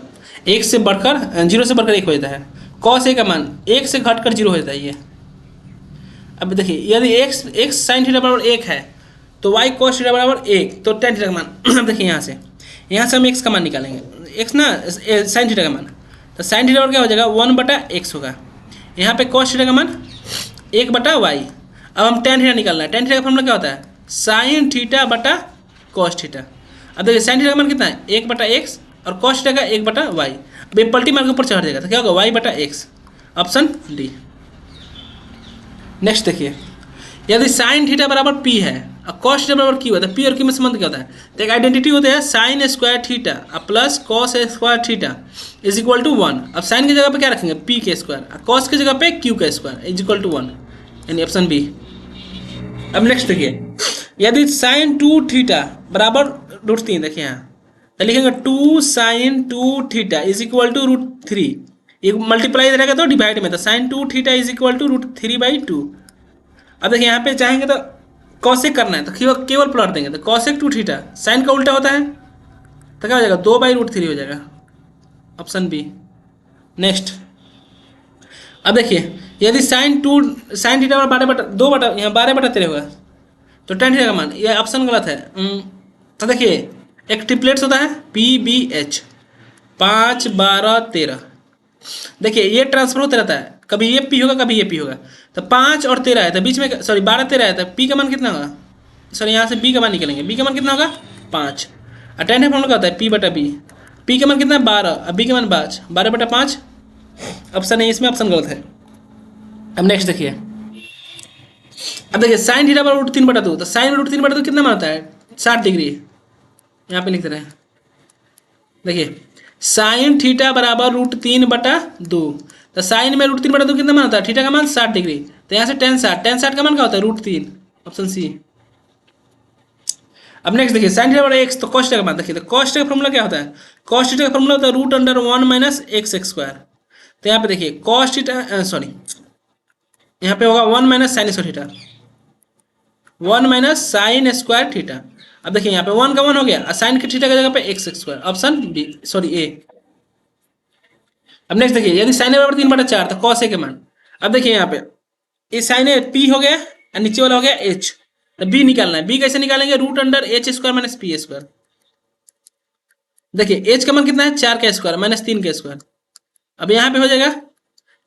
S1: 1 से बढ़कर 0 से बढ़कर 1 हो जाता है। कॉस ए का मान 1 से घटकर 0 हो जाता है ये। अब देखिए यदि x साइन थीटा बराबर 1 है, तो y cos थीटा बराबर 1, तो tan थीटा का मान अब देखिए यहाँ से हम x का मान निकालेंगे, x ना साइन थीटा का मान, तो साइन थीटा बराबर क्या हो जाएगा 1/x होगा, यहाँ पे cos थीटा का मान 1/y। अब हम tan थीटा निकालना है, tan थीटा का फॉर्मूला क्या होता है, साइन थीटा बटा cos थीटा। अब देखिए साइन थीटा का मान कितना है 1/x, और cos थीटा का 1/y, अब ये पलटी मार के ऊपर चढ़ जाएगा, तो क्या होगा y/x, ऑप्शन डी। नेक्स्ट देखिए, यदि साइन थीटा बराबर p है और cos थीटा बराबर q है, तो p और q में संबंध क्या होता है, तो एक आइडेंटिटी होता है sine square theta plus cos square theta is equal to 1। अब साइन की जगह पे क्या रखेंगे p के स्क्वायर, और कॉस की जगह पे q का स्क्वायर इज इक्वल टू 1, यानी ऑप्शन बी। अब नेक्स्ट देखिए, यदि साइन 2 थीटा बराबर √3, देखिए यहाँ तो लिखेंगे 2 sin 2 theta is equal to √3, ये मल्टीप्लाई रहेगा तो डिवाइड में, तो sine 2 theta is equal to √3/2। अब देखिए यहाँ पे चाहेंगे तो कॉसेक करना है, तो केवल प्लॉट देंगे, तो कॉसेक 2 थीटा साइन का उल्टा होता है, तो क्या हो जाएगा 2/√3 हो जाएगा, ऑप्शन बी। नेक्स्ट, अब देखिए यदि साइन थीटा 12/2 यहाँ 12/13 होगा, तो tan थीटा का मान, ये ऑप्शन गलत है। तो देखिए एक ट्रिपलेट्स होता है PBH, 5 12 13। देखिए ये ट्रांसफर होता रहता है, कभी ये पी होगा कभी ये पी होगा। तो 5 और 13 है तो बीच में, सॉरी 12 13 है तो पी का मान कितना होगा, सॉरी यहाँ से बी का मान निकलेंगे, बी का मान कितना होगा 5। और टेन है फॉर्मूला क्या होता है पी बटा बी, पी का मान कितना है 12 और बी का मान 5, 12 बटा 5 ऑप्शन है, इसमें ऑप्शन गलत है। अब नेक्स्ट देखिए, अब देखिए साइन थीटा बराबर रूट 3 बटा 2, तो साइन रूट 3 बटा 2 कितना मान होता है 60 डिग्री, यहाँ पे लिखते रहे। देखिए साइन थीटा बराबर रूट 3 बटा 2, तो साइन में रूट 3 बटा 2 कितना मान होता है, थीटा का मान 60 डिग्री, तो यहाँ से टेन साठ का मान क्या होता है रूट 3, ऑप्शन सी। अब नेक्स्ट देखिए साइन थीटा बटा एक्स, तो कॉस थीटा का मान देखिए, तो कॉस थीटा का फॉर्मूला क्या होता है, कॉस थीटा का फॉर्मूला होता है root under 1 minus X square. तो यहाँ पे देखिए कॉस थीटा, सॉरी यहाँ पे होगा 1 minus sine square theta, 1 minus sine square theta. अब देखिए यहाँ पे 1 का 1 हो गया और साइन की थीटा की जगह पे X square, option B, sorry A. अब नेक्स्ट देखिए यदि साइन ए बराबर 3 बटा 4 तो कॉस ए के मान, अब देखिए यहाँ पे ये साइन ए पी हो गया और नीचे वाला हो गया एच, तो बी निकालना है, बी कैसे निकालेंगे, root under H square minus P square. देखिए एच का मान कितना है 4 का स्क्वायर माइनस 3 का स्क्वायर, अब यहाँ पे हो जाएगा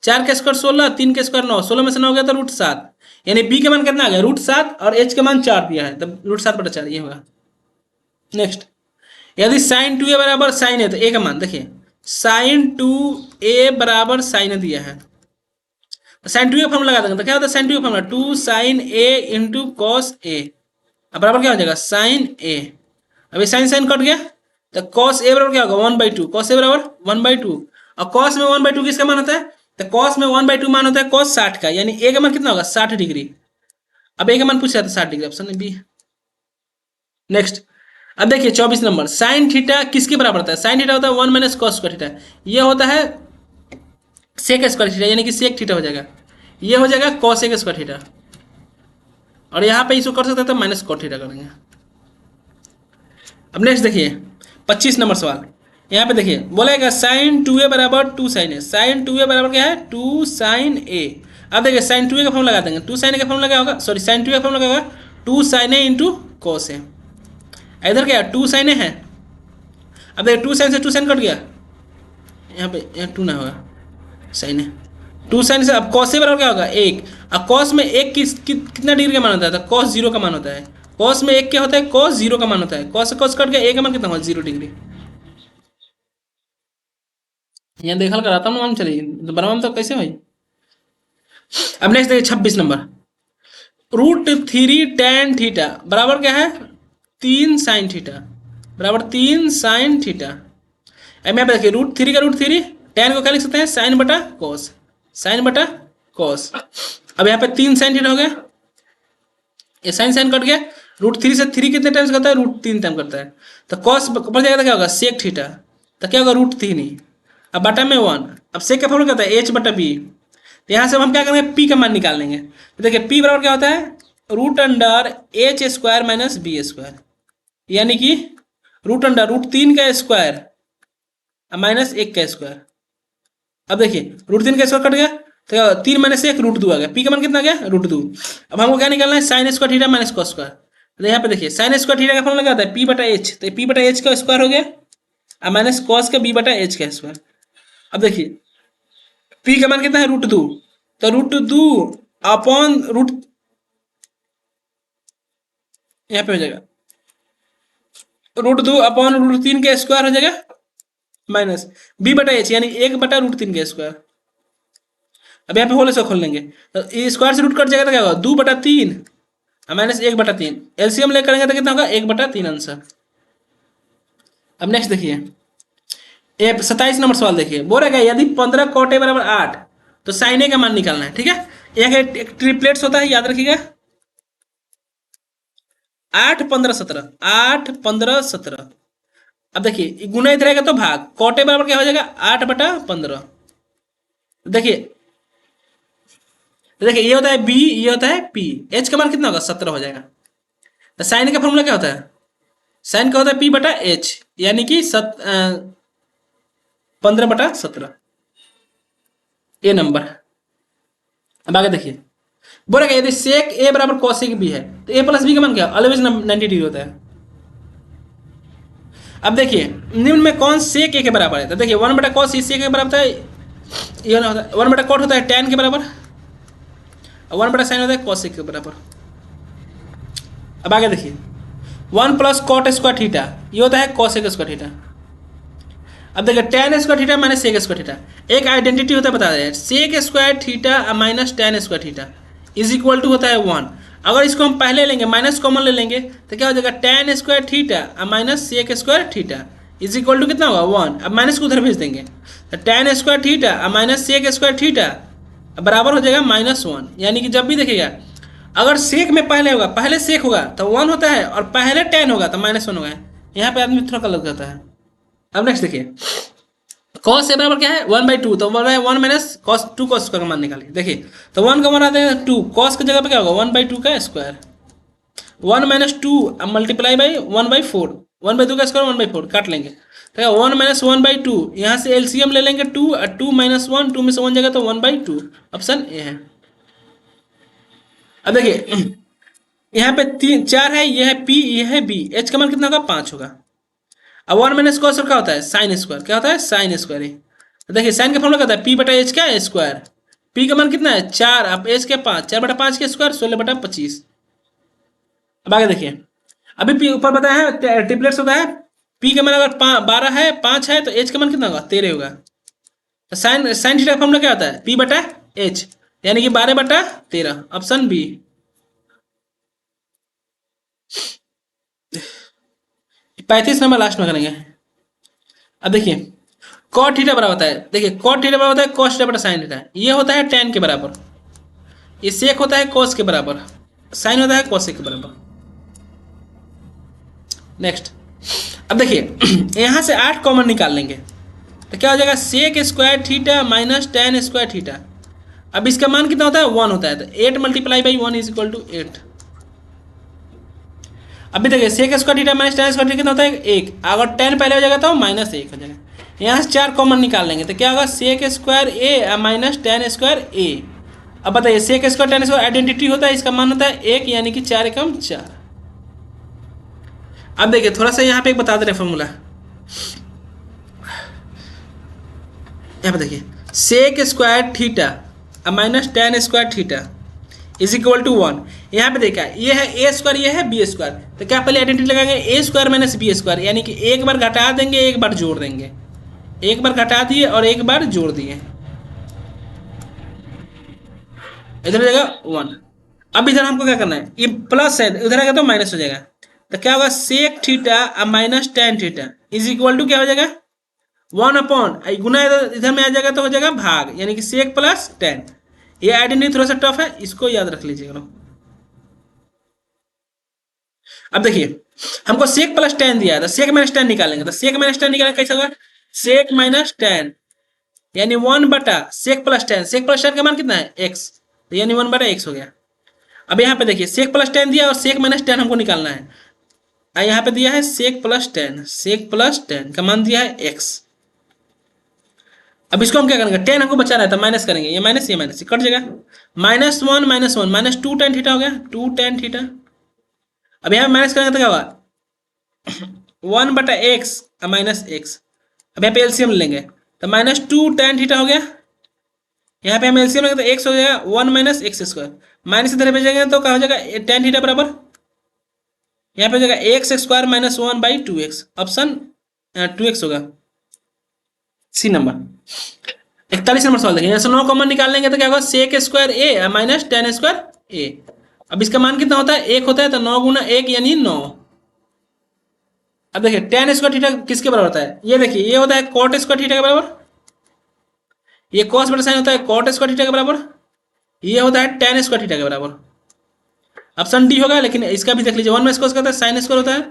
S1: 4 का स्क्वायर 16, 3 का स्क्वायर 9, 16 में से 9 गया तो रूट 7, यानी बी का मान कितना आ गया रूट 7 और एच का मान 4 दिया है, तब रूट 7 बटा 4 ये होगा। नेक्स्ट यदि साइन 2a बराबर साइन ए, तो ए का मान देखिए साइन 2a बराबर साइन ए दिया है, साइन 2a का फॉर्मूला लगा देंगे, तो क्या होता है साइन 2 का formula 2 sign A into cos A, अब बराबर क्या हो जाएगा साइन ए, अभी साइन साइन कट गया तो कॉस ए बराबर क्या होगा 1/2, कॉस ए बराबर 1/2, और कॉस में 1/2 किसका मान होता है, तो कॉस में 1/2 मान होता है कॉस 60 का, यानी ए का मान कितना होगा 60 डिग्री। अब ए का मान पूछ रहा था 60 डिग्री, ऑप्शन बी। नेक्स्ट अब देखिए 24 नंबर, साइन थीटा किसके बराबर होता है, साइन थीटा होता है 1 माइनस कॉस स्क्वायर थीटा, ये होता है सेक स्क्वायर थीटा, यानी कि सेक थीटा हो जाएगा, ये हो जाएगा कॉसेक स्क्वायर थीटा, और यहाँ पे इसको कर सकते हैं तो माइनस कॉट थीटा करेंगे। अब नेक्स्ट देखिए 25 नंबर सवाल, यहाँ पे देखिए बोलेगा साइन 2a बराबर 2 साइन ए, साइन 2a बराबर क्या है 2 साइन ए। अब देखिए साइन 2a का फॉर्मूला लगा देंगे, 2 साइन ए का फॉर्मूला क्या होगा, सॉरी साइन 2a का फॉर्मूला क्या होगा 2 sign A into cos A, इधर क्या 2 साइन ए है, अब देखिए 2 साइन से 2 साइन कट गया, यहाँ पे यहाँ 2 ना होगा साइन ए, 2 साइन से, अब कॉस ए बराबर क्या होगा 1, अब कॉस में 1 कितना डिग्री का मान होता है, तो कॉस 0 का मान होता है, कॉस में 1 क्या होता है कॉस 0 का मान होता है, कॉस से कॉस कट गया, ए का मान कितना होगा 0 डिग्री। यहाँ देखल कराता हूँ मालूम चलिए, तो बनाओ तो कैसे भाई। अब नेक्स्ट देखिए 26 नंबर, रूट 3 टेन थीटा बराबर क्या है 3 साइन थीटा, बराबर 3 साइन थीटा। अब यहाँ पे देखिए रूट 3 का रूट 3, टेन को क्या लिख सकते हैं साइन बटा कॉस, साइन बटा कॉस। अब यहाँ पे 3 साइन थीटा हो गया, ये साइन साइन कट गया, रूट 3 से 3 कितने टाइम्स करता है रूट 3 टाइम करता है, तो कॉस बढ़ जाएगा तो क्या होगा सेक थीटा, तो क्या होगा रूट 3 ही, अब बटा में 1, अब सेक का फॉर्मूला क्या होता है एच बटा बी, तो यहाँ से हम क्या करेंगे पी का मान निकाल लेंगे, तो देखिए पी बराबर क्या होता है root under H square minus B square, यानी कि रूट अंडर रूट 3 का स्क्वायर माइनस 1 का स्क्वायर। अब देखिए रूट 3 का स्क्वायर कट गया तो 3 माइनस 1 रूट 2 आ गया, पी का मान कितना आ गया रूट 2। अब हमको क्या निकालना है sine square theta minus cos square, तो यहाँ पे देखिए साइन स्क्वायर थीटा का फॉर्मूला क्या होता है पी बटा एच, तो पी बटा एच का स्क्वायर हो गया और माइनस कॉस का बी बटा एच का स्क्वायर। अब देखिए पी का मान कितना है रूट 2, तो रूट 2 अपॉन रूट, यहाँ पे हो जाएगा रूट 2 अपॉन रूट 3 का स्क्वायर हो जाएगा माइनस बी बटा एच, यानी 1 बटा रूट 3 का स्क्वायर। अब यहाँ पे होल से खोल लेंगे तो स्क्वायर से रूट कट जाएगा तो क्या होगा 2 बटा 3 माइनस 1 बटा 3, एलसीएम लेकर करेंगे तो कितना होगा 1 बटा 3 आंसर। अब नेक्स्ट देखिए 27 नंबर सवाल देखिए, बोल रहा है यदि 15 कॉट ए बराबर 8 तो साइन ए का मान निकालना है, ठीक है। एक ट्रिपलेट्स होता है याद रखिएगा 8 15 17, 8 15 17। अब देखिए गुना इधर आएगा तो भाग, कॉट ए बराबर क्या हो जाएगा 8 बटा 15। देखिए ये होता है बी, ये होता है पी, एच का मान कितना होगा 17 हो जाएगा। तो साइन का फॉर्मूला क्या होता है, साइन का होता है पी बटा एच, यानी कि 15 बटा 17 ए नंबर। अब आगे देखिए बोलेगा यदि सेक ए बराबर कॉसेक बी है तो ए प्लस बी का मान क्या ऑलवेज 90 डिग्री होता है। अब देखिए निम्न में कौन सेक ए के बराबर है, तो देखिए 1/cos ए सेक के बराबर है, ये ना होता है 1/cot होता है tan के बराबर, और 1/sin होता है cos के बराबर। अब आगे देखिए 1 + cot स्क्वायर थीटा, ये होता है cos स्क्वायर थीटा। अब देखिए tan square theta minus sec square theta, एक आइडेंटिटी होता है बता दें, sec square theta minus tan square theta is equal to होता है 1। अगर इसको हम पहले लेंगे माइनस कॉमन ले लेंगे तो क्या हो जाएगा, tan square theta minus sec square theta is equal to कितना होगा 1। अब माइनस को उधर भेज देंगे तो tan square theta minus sec square theta बराबर हो जाएगा -1। यानी कि जब भी देखिएगा अगर सेक में पहले होगा, पहले सेक होगा तो 1 होता है, और पहले tan होगा तो -1 होगा। यहाँ पे आदमी थोड़ा लग जाता है। अब नेक्स्ट देखिए cos से बराबर क्या है 1/2, तो बोल रहा है 1 माइनस cos 2 cos स्क्वायर का मान निकालिए। देखिए तो 1 का मान आता है 2, cos की जगह पे क्या होगा 1/2 का स्क्वायर, 1 माइनस 2 मल्टीप्लाई बाई 1/4, 1/2 का स्क्वायर 1/4 काट लेंगे तो 1 माइनस 1/2, यहाँ से एलसीएम ले लेंगे 2 और 2 माइनस 1, 2 में से 1 जगह तो 1/2, ऑप्शन ए है। अब देखिए यहाँ पे 4 है, ये है P, ये है B, H का मान कितना होगा 5 होगा। अब 1 माइनस cos क्या होता है साइन स्क्वायर, क्या होता है साइन स्क्वायर। तो देखिए साइन का फॉर्मूला क्या होता है P/H का स्क्वायर, P का मान कितना है 4, अब H के 5, 4/5 के स्क्वायर 16/25। अब आगे देखिए अभी P ऊपर बताया है ट्रिपलेट्स होता है, P का मान अगर 12 है 5 है तो H का मान कितना होगा 13 होगा। तो साइन थीटा का फॉर्मूला क्या होता है P/H, यानी कि 12/13, ऑप्शन बी। 35 नंबर लास्ट में करेंगे। अब देखिए cot थीटा बराबर होता है, देखिए cot थीटा बराबर होता है cos थीटा sin थीटा, ये होता है tan के बराबर, ये sec होता है cos के बराबर, sin होता है cos के बराबर। नेक्स्ट अब देखिए यहाँ से 8 कॉमन निकाल लेंगे तो क्या हो जाएगा sec square theta minus tan square theta. अब इसका मान कितना होता है 1 होता है, तो 8 multiply by 1 is equal to 8। अभी देखिए sec square theta minus tan square theta कितना होता है 1, अगर tan पहले हो जाएगा तो -1 हो जाएगा। यहाँ से 4 कॉमन निकाल लेंगे तो क्या होगा sec square A minus tan square A. अब बताइए sec square tan square identity होता है, इसका मान होता है 1, यानी कि 4 एकम 4। अब देखिए थोड़ा सा यहाँ पे एक बता दे रहे फॉर्मूला, यहाँ पे देखिए sec square theta minus tan square theta is equal to 1। यहाँ पे देखा ये है ए स्क्वायर, ये है बी स्क्वायर, तो क्या पहले आइडेंटिटी लगाएंगे ए स्क्वायर माइनस बी स्क्वायर, यानी कि एक बार घटा देंगे एक बार जोड़ देंगे, एक बार घटा दिए और एक बार जोड़ दिए, इधर हो जाएगा 1। अब इधर हमको क्या करना है, ये प्लस है इधर आएगा तो माइनस हो जाएगा, तो क्या होगा sec theta minus tan theta is equal to क्या हो जाएगा 1 गुना इधर में आ जाएगा तो हो जाएगा भाग, यानी कि सेक प्लस tan। ये आइडेंटिटी थोड़ा सा टफ है, इसको याद रख लीजिएगा। अब देखिए हमको सेक प्लस tan दिया है तो सेक माइनस tan निकालेंगे, तो सेक माइनस tan निकालेंगे कैसे होगा सेक माइनस tan, यानी 1/सेक plus tan, sec plus tan का मान कितना है x, तो यानी 1/x हो गया। अब यहाँ पे देखिए सेक प्लस tan दिया और सेक माइनस tan हमको निकालना है, यहाँ पे दिया है sec plus tan, sec plus tan का मान दिया है x। अब इसको हम क्या करेंगे tan हमको बचा रहा है तो माइनस करेंगे, ये माइनस कट जाएगा, -1 -2 tan थीटा हो गया 2 tan थीटा। अब यहाँ माइनस करेंगे तो क्या होगा 1/x माइनस x। अब यहाँ पे एलसीएम लेंगे तो -2 tan थीटा हो गया, यहाँ पे हम एलसीएम लेंगे तो x हो जाएगा 1 माइनस x स्क्वायर, माइनस इधर भेजेंगे तो क्या हो जाएगा tan थीटा बराबर, यहाँ पे हो जाएगा x square minus 1/2x, option 2x होगा सी नंबर। 41 नंबर सवाल देखिए, यहाँ से 9 कॉमन निकाल लेंगे तो क्या होगा sec square A minus tan square A. अब इसका मान कितना होता है 1 होता है, तो 9 गुना 1 यानी 9। अब देखिए tan स्क्वायर थीटा किसके बराबर होता है, ये देखिए ये होता है cot स्क्वायर थीटा के बराबर, ये cos बटा sin होता है cot स्क्वायर थीटा के बराबर, ये होता है tan स्क्वायर थीटा के बराबर, ऑप्शन डी होगा। लेकिन इसका भी देख लीजिए 1 माइनस cos का होता है sin स्क्वायर होता है,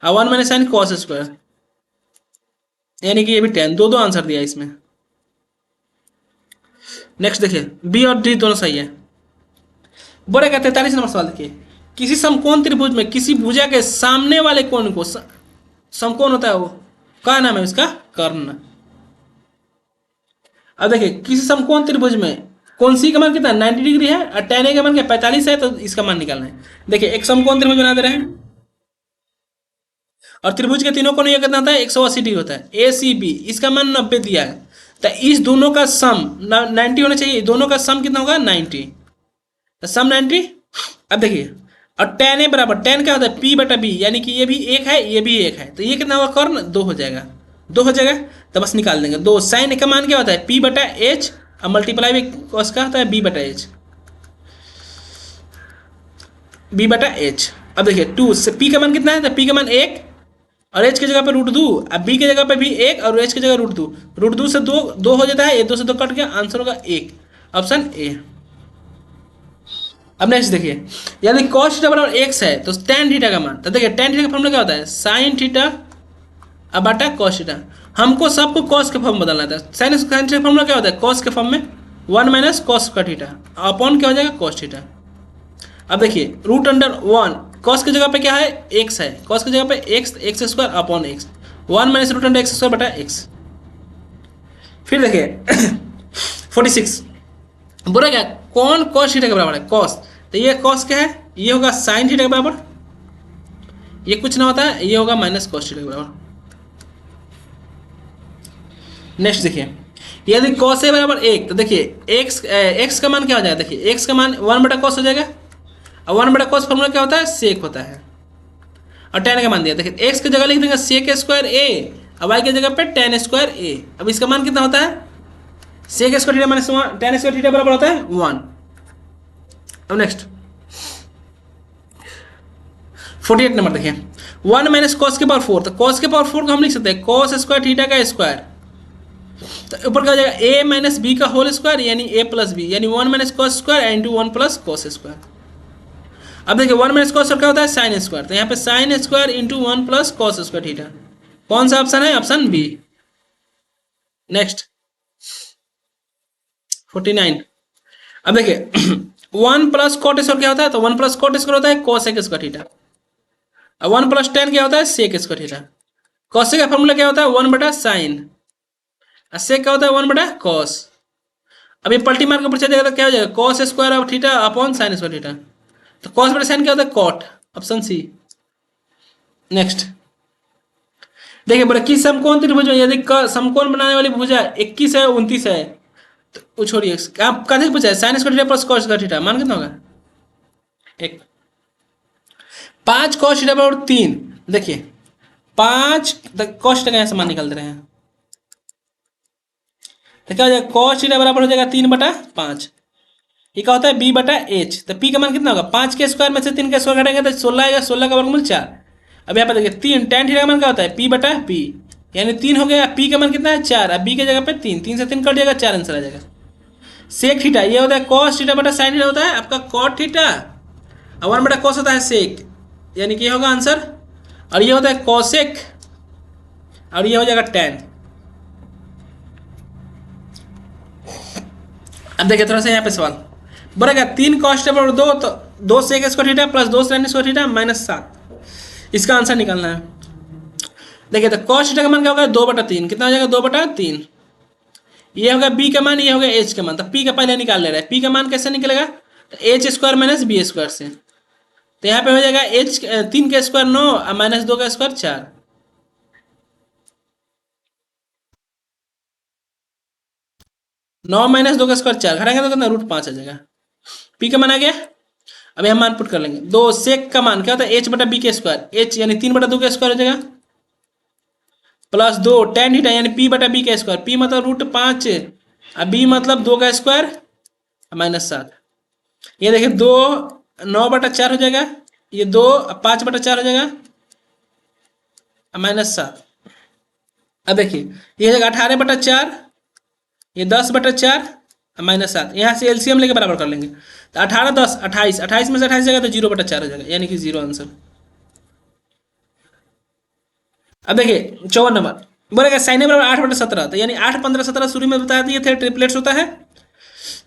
S1: और 1 माइनस sin cos स्क्वायर, यानी कि ये भी tan, दो आंसर दिया इसमें। नेक्स्ट देखिए बी और डी दोनों सही है। बोले कहते हैं 43 नंबर सवाल देखिए, किसी समकोण त्रिभुज में किसी भुजा के सामने वाले कोण को, समकोण होता है वो क्या नाम है इसका कर्ण। अब देखिए किसी समकोण त्रिभुज में कौन सी का मान कितना 90 डिग्री है और tan a का मान क्या 45 है, तो इसका मान निकालना है। देखिए एक समकोण त्रिभुज बना दे रहे हैं और त्रिभुज के तीनों कोण कितना होता है 180 डिग्री होता है। ए सी बी इसका मान 90 दिया है, तो इस दोनों का सम 90 होना चाहिए, दोनों का सम कितना होगा 90, तो सम 90। अब देखिए, और tan ए बराबर, tan क्या होता है p बटा b, यानी कि ये भी एक है ये भी एक है, तो ये कितना होगा कर्ण 2 हो जाएगा, 2 हो जाएगा, तो बस निकाल देंगे 2। साइन का मान क्या होता है p बटा h, और मल्टीप्लाई भी कॉस का होता है b बटा h, b बटा h। अब देखिए 2 से p का मान कितना है, तो p का मान 1, और h की जगह पे √2, अब b की जगह पे भी 1 और h की जगह √2, √2 से 2 2 हो जाता है, ये 2 से 2 कट गया, आंसर होगा 1, ऑप्शन ए। अब नेक्स्ट देखिए, यदि cos थीटा बराबर x है तो tan थीटा का मान, तो देखिए tan थीटा का फॉर्मूला क्या होता है sin थीटा अब बटा cos थीटा, हमको सबको cos के फॉर्म में बदलना था। sin थीटा का फॉर्मूला क्या होता है cos के फॉर्म में 1 माइनस cos का थीटा, अपॉन क्या हो जाएगा cos थीटा। अब देखिए √1 cos की जगह पे क्या है x है, cos की जगह पे x square upon x, 1 minus √x square बटा x। फिर देखिए 46 बोला क्या कौन cos थीटा के बराबर है cos, तो ये cos क्या है, ये होगा sin थीटा के बराबर, ये कुछ ना होता है, ये होगा माइनस cos थीटा के बराबर। नेक्स्ट देखिए, यदि cos ए बराबर 1, तो देखिए x का मान क्या हो जाएगा, देखिए x का मान 1 बटा cos हो जाएगा, और 1 बटा cos फॉर्मूला क्या होता है सेक होता है, और tan का मान दिया, देखिए x की जगह लिख देंगे सेक स्क्वायर a, और y की जगह पे tan स्क्वायर a। अब इसका मान कितना होता है sec square theta minus tan square theta बराबर होता है 1। अब नेक्स्ट 48 नंबर देखिए, 1 माइनस कॉस के पावर 4, तो कॉस के पावर 4 को हम लिख सकते हैं कॉस स्क्वायर थीटा का स्क्वायर, तो ऊपर क्या हो जाएगा a माइनस बी का होल स्क्वायर, यानी a प्लस बी, यानी 1 minus cos square into 1 plus cos square. अब देखिए 1 माइनस कॉस क्या होता है साइन स्क्वायर, तो यहाँ पे sine square into 1 plus cos square theta, कौन सा ऑप्शन है ऑप्शन बी। नेक्स्ट 49, अब देखिए 1 प्लस कॉट स्क्वायर क्या होता है, तो 1 प्लस कॉट स्क्वायर होता है कोसेक स्क्वायर थीटा, और 1 प्लस tan क्या होता है सेक स्क्वायर थीटा। कोसेक का फॉर्मूला क्या होता है 1 बटा साइन, और सेक क्या होता है 1 बटा कॉस। अब ये पलटी मार के ऊपर चल जाएगा तो क्या हो जाएगा cos square of theta upon sine square theta, तो कॉस बटा साइन क्या होता है कॉट, ऑप्शन सी। नेक्स्ट देखिए बोले किस समकोण त्रिभुज में यदि समकोण बनाने वाली भुजा 21 है 29 है, तो वो छोड़िए आप कथी पूछा है sine square theta plus cos square theta, मान कितना होगा 1, 5 कॉस थीटा बराबर 3, देखिए 5 कॉस थीटा का यहाँ से मान निकाल रहे हैं, तो क्या हो जाएगा कॉस थीटा बराबर हो जाएगा 3/5, ये क्या होता है b बटा h, तो p का मान कितना होगा 5 के स्क्वायर में से 3 का स्क्वायर घटाएंगे तो 16 आएगा, 16 का वर्गमूल 4। अब यहाँ पर देखिए 3 tan थीटा का मान क्या होता है p बटा p, यानी 3 हो गया, p का मान कितना है 4, अब b की जगह पे 3, 3 से 3 कट जाएगा 4 आंसर आ जाएगा। सेक थीटा ये होता है कॉस थीटा बटा साइन थीटा होता है आपका कॉट थीटा, और 1 बटा कॉस होता है सेक, यानी कि ये होगा आंसर, और ये होता है कॉसेक, और ये हो जाएगा tan। अब देखिए थोड़ा सा यहाँ पे सवाल बोलेगा 3 कॉस थीटा बराबर 2, तो 2 sec square theta plus 2 sine square theta minus 7, इसका आंसर निकालना है। देखिए तो कॉस थीटा का मान क्या होगा 2/3, कितना हो जाएगा 2/3, ये होगा b का मान, ये होगा h का मान, तो p का पहले निकाल ले रहा है, p का मान कैसे निकलेगा तो h square minus B square से, तो यहाँ पे हो जाएगा h 3 का स्क्वायर 9 और माइनस 2 का स्क्वायर 4, 9 माइनस 2 का स्क्वायर 4 घटाएंगे तो कितना √5 आ जाएगा, p का मान आ गया। अब हम मान पुट कर लेंगे, 2 सेक का मान क्या होता है h बटा b के स्क्वायर, h यानी 3/2 का स्क्वायर हो जाएगा, प्लस 2 tan थीटा यानी p बटा b का स्क्वायर, p मतलब √5 और b मतलब 2 का स्क्वायर माइनस 7, ये देखिए 2 9/4 हो जाएगा, ये 2 5/4 हो जाएगा माइनस 7। अब देखिए ये हो जाएगा 18/4, ये 10/4 माइनस 7, यहाँ से एलसीएम लेके बराबर कर लेंगे, तो 18 10 28, 28 में से 28 जाएगा तो 0/4 हो जाएगा, यानी कि 0 आंसर। अब देखिए 54 नंबर बोलेगा साइन बराबर 8/17, तो यानी 8 15 17 शुरू में बता दिए थे ट्रिपलेट्स होता है,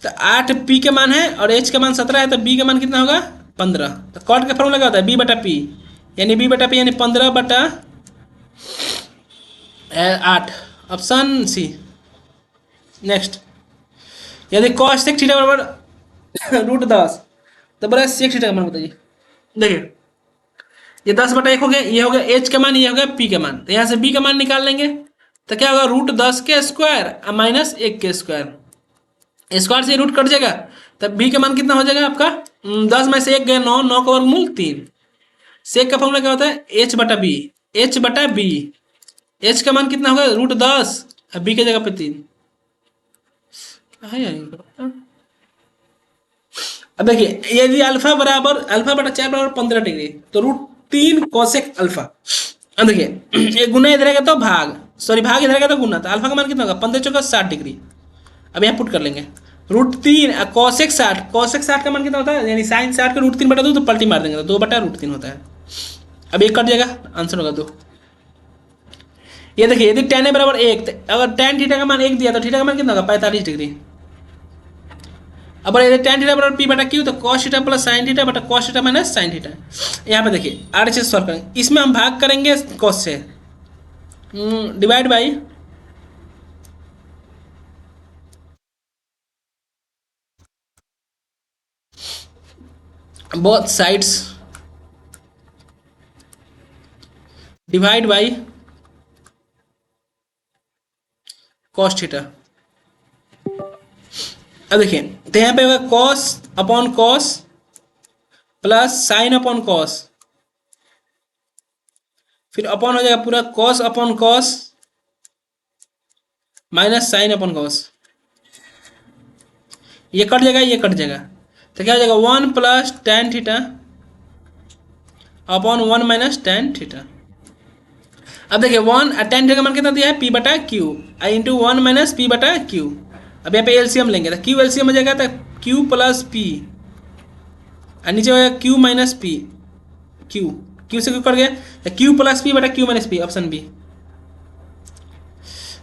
S1: तो 8 p के मान है और h का मान 17 है, तो b का मान कितना होगा 15, तो कॉट का फॉर्मूला क्या होता है b बटा p, यानी b बटा p यानी 15/8, ऑप्शन सी। नेक्स्ट यदि कॉस सेक थीटा बराबर √10, तो बोला सेक थीटा का मान बताइए। देखिए ये 10/1 हो गया, ये हो गया एच का मान, ये हो गया पी का मान। तो यहाँ से बी का मान निकाल लेंगे तो क्या होगा, √10 के स्क्वायर माइनस 1 के स्क्वायर, स्क्वायर से रूट कट जाएगा तब बी का मान कितना हो जाएगा आपका, 10 में से 1 गया 9, 9 का वर्गमूल 3। सेक का फॉर्मूला क्या होता है, h/b, h/b, एच का मान कितना होगा √10, अब बी की जगह पे 3 है। अब देखिए यदि अल्फा/4 बराबर 15 डिग्री तो √3 कोसेक अल्फा। अब देखिए ये गुना इधर आएगा तो भाग, सॉरी भाग इधर आएगा तो गुना, तो अल्फा का मान कितना होगा 15 चौका 60 डिग्री। अब यहाँ पुट कर लेंगे √3 कोसेक 60, कोसेक 60 का मान कितना होता है, यानी साइन 60 का √3/2 तो पलटी मार देंगे तो 2/√3 होता है। अब ये कट जाएगा, आंसर होगा 2। ये देखिए यदि tan बराबर 1, अगर tan थीटा का मान 1 दिया तो थीटा का मान कितना होगा 45 डिग्री। अब यदि tan थीटा बराबर p/q तो cos theta plus sin theta बटा cos theta minus sin theta. यहाँ पे देखिए RHS सॉल्व करेंगे, इसमें हम भाग करेंगे cos से, divide by both sides, divide by cos theta. अब देखिए तो यहाँ पे होगा cos upon cos plus sine upon cos, फिर अपॉन हो जाएगा पूरा cos upon cos minus sine upon cos, ये कट जाएगा ये कट जाएगा तो क्या हो जाएगा 1 plus tan theta upon 1 minus tan theta. अब देखिए 1 tan थीटा का मान कितना दिया है p/q इंटू 1 माइनस p/q। अब यहाँ पे एलसीएम लेंगे तो q एलसीएम हो जाएगा तो q प्लस p और नीचे हो जाएगा q माइनस p, q से क्यों कट गया तो q plus p/q minus p, option B.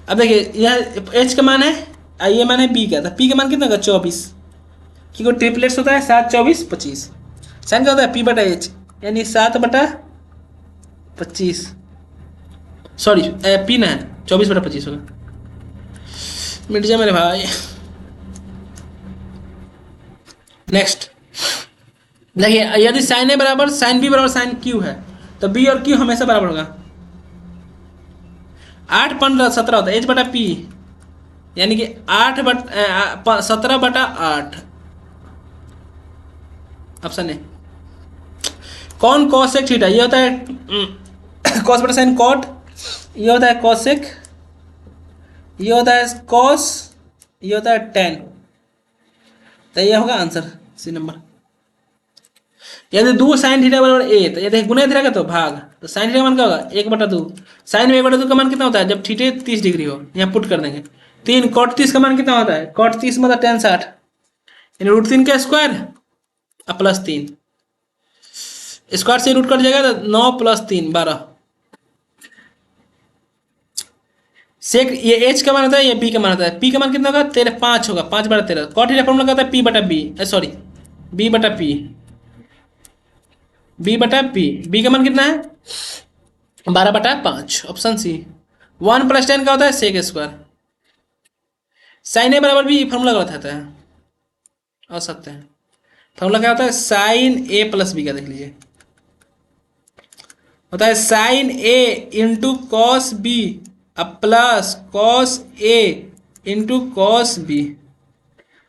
S1: अब देखिए यह h का मान है और ये मान है b का, तो p का मान कितना होगा 24, क्योंकि ट्रिपलेट्स होता है 7, 24, 25। साइन क्या होता है p/h यानी 7/25, सॉरी p ना है 24/25 होगा। मिट जाए मेरे भाई। नेक्स्ट देखिए यदि साइन a बराबर साइन b बराबर साइन q है तो b और q हमेशा बराबर होगा। 8, 15, 17 होता है h/p यानी कि 17/8, ऑप्शन ए। कौन कॉसेक थीटा, ये होता है कॉस बटा साइन कॉट, ये होता है कॉसेक, ये होता है कॉस, ये होता है टेन, तो ये होगा आंसर सी नंबर। यदि 2 साइन थीटा बराबर ए तो यदि गुना इधर आएगा तो भाग, तो साइन थीटा का मान क्या होगा 1/2, साइन में 1/2 का मान कितना होता है जब थीटे 30 डिग्री हो, यहाँ पुट कर देंगे 3 cot 30 का मान कितना होता है, cot 30 मतलब tan 60 यानी √3 का स्क्वायर और प्लस 3, स्क्वायर से रूट कट जाएगा तो 9 प्लस 3 12। सेक ये एच का मान होता है, ये पी का मान होता है, पी का मान कितना होगा 5 होगा, 5/13। कॉट थीटा फॉर्मूला क्या होता है p/b, sorry b/p, b/p, b का मान कितना है 12/5, ऑप्शन सी। 1 + tan का होता है सेक स्क्वायर, साइन ए बराबर भी फॉर्मूला गलत आता है और सकते हैं, फॉर्मूला क्या होता है साइन a प्लस बी का देख लीजिए, होता है sine a into cos B plus cos a into cos B.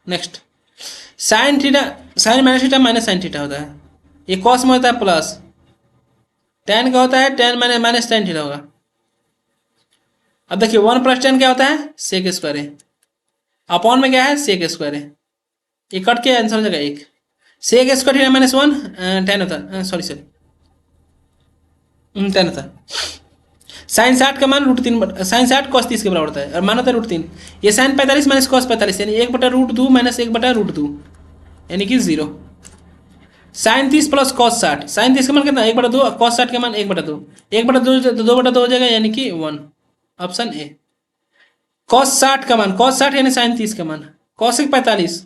S1: Next sine theta, sine minus theta minus sine theta होता है, ये कॉस में होता है प्लस, टेन का होता है टेन माइनस टेन थीटा होगा। अब देखिए 1 + tan क्या होता है सेक स्क्वायर है, अपॉन में क्या है सेक स्क्वायर है, ये कट के आंसर हो जाएगा 1, सेक स्क्वायर थीटा माइनस 1 10 होता है, सॉरी 10 होता है। साइन 60 का मान √3, साइन 60 cos 30 के बराबर होता है और मान होता है √3, ये साइन 45 माइनस cos 45 यानी 1/√2 माइनस 1/√2 यानी कि 0। साइन 30 प्लस cos 60, साइन 30 का मान कितना 1/2, cos 60 का मान 1/2, 1/2 2/2 हो जाएगा यानी कि 1, ऑप्शन ए। cos 60 का मान, cos 60 यानी साइन 30 का मान, cos 45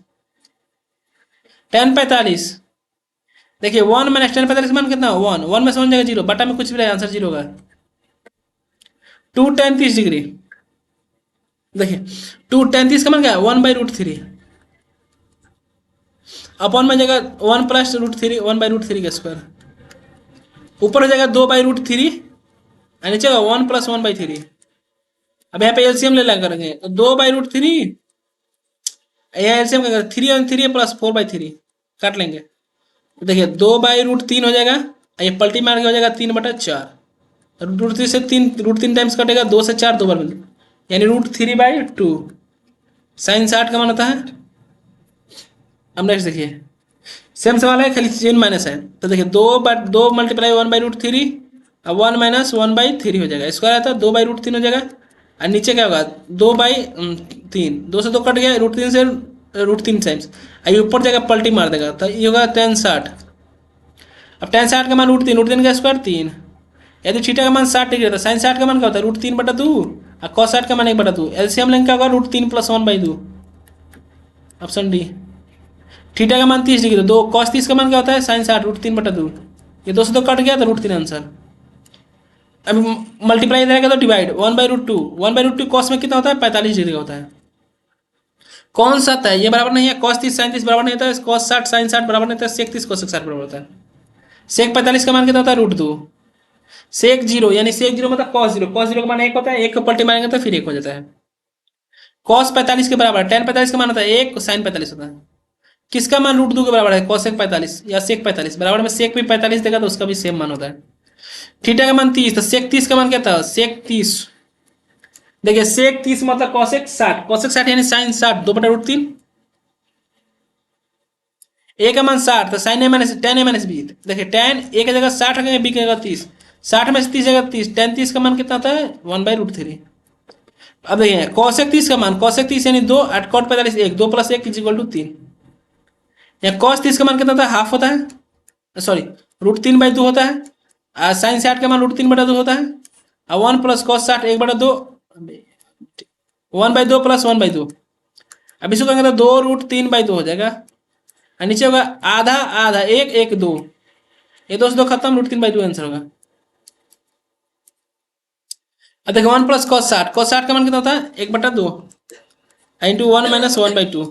S1: tan 45, देखिए 1 माइनस tan 45 मान कितना 1, 1 में से 1 जाएगा 0, बटा में कुछ भी रहे आंसर 0 होगा। 2 tan 30 डिग्री, देखिए 2 tan 30 का मान क्या है 1/√3, अपॉन में जगह 1 + √3 1/√3 का स्क्वायर, ऊपर हो जाएगा 2/√3 और नीचे होगा 1 + 1/3। अब यहाँ पे एलसीएम ले ला करेंगे तो 2/√3, यहाँ एलसीएम क्या करें, 3 + 4/3 काट लेंगे। तो देखिए 2/√3 हो जाएगा, ये पलटी मार के हो जाएगा 3/4। √3 से 3, √3 टाइम्स कटेगा, 2 से 4 2 बार मिल, यानी √3/2। साइन 60 का मान होता है। अब नेक्स्ट देखिए सेम सवाल है, खाली चिन्ह माइनस है। तो देखिए 2 मल्टीप्लाई 1/√3 और 1 - 1/3 हो जाएगा। स्क्वायर आता है 2/√3 हो जाएगा, और नीचे क्या होगा 2/3, 2 से 2 कट गया, √3 से √3 टाइम्स, और ये ऊपर जाएगा पलटी मार देगा, तो ये होगा tan 60। अब tan 60 का मान √3 का स्क्वायर 3। यदि थीटा का मान 60 डिग्री था, साइन 60 का मान क्या होता है √3/2, और cos 60 का मान 1/2। एलसीएम लेंगे क्या होगा √3 + 1/2, ऑप्शन डी। थीटा का मान 30 डिग्री, तो 2 cos 30 का मान क्या होता है साइन 60 √3/2। ये 2 से 2 कट गया तो √3 आंसर। अब मल्टीप्लाई रहेगा तो डिवाइड 1/√2, 1/√2 cos में कितना होता है 45 डिग्री का होता है। कौन सा था ये बराबर नहीं है, cos 30 sin 30 बराबर नहीं होता है, cos 60 sin 60 बराबर नहीं होता है, sec 30 cos 60 बराबर होता है। sec 45 का मान कितना होता है √2। sec 0 यानी sec 0 मतलब cos 0, cos 0 का मान 1 होता है, 1 को पलटी मारेंगे तो फिर 1 हो जाता है। cos 45 के बराबर, tan 45 का मान होता है 1, sin 45 होता है। किसका मान √2 के बराबर है, cosec 45 या sec 45 बराबर में sec भी 45 देगा तो उसका भी सेम मान होता है। थीटा का मान 30, तो sec 30 का मान क्या था sec 30। देखिए sec 30 मतलब cosec 60, cosec 60 यानी sin 60 2/√3। ए का मान 60 तो sin a - tan a - b। देखिए tan a की जगह 60 रखेंगे, b की जगह 30, 60 में से 30 जगह 30, tan 30 का मान कितना होता है 1/√3। अब देखिए cosec 30 का मान, cosec 30 यानी 2, और cot 45 1, 2 + 1 = 3। या cos 30 का मान कितना होता है हाफ होता है, सॉरी √3/2 होता है। साइन 60 का मान √3/2 होता है, और 1 + cos 60 1/2, 1/2 + 1/2। अब इसको कहेंगे तो 2√3/2 हो जाएगा, और नीचे होगा आधा आधा 1 1 2, ये 2 से 2 खत्म, √3/2 आंसर होगा। अब देखो 1 + cos 60 का मान कितना होता है 1/2 इंटू 1 - 1/2।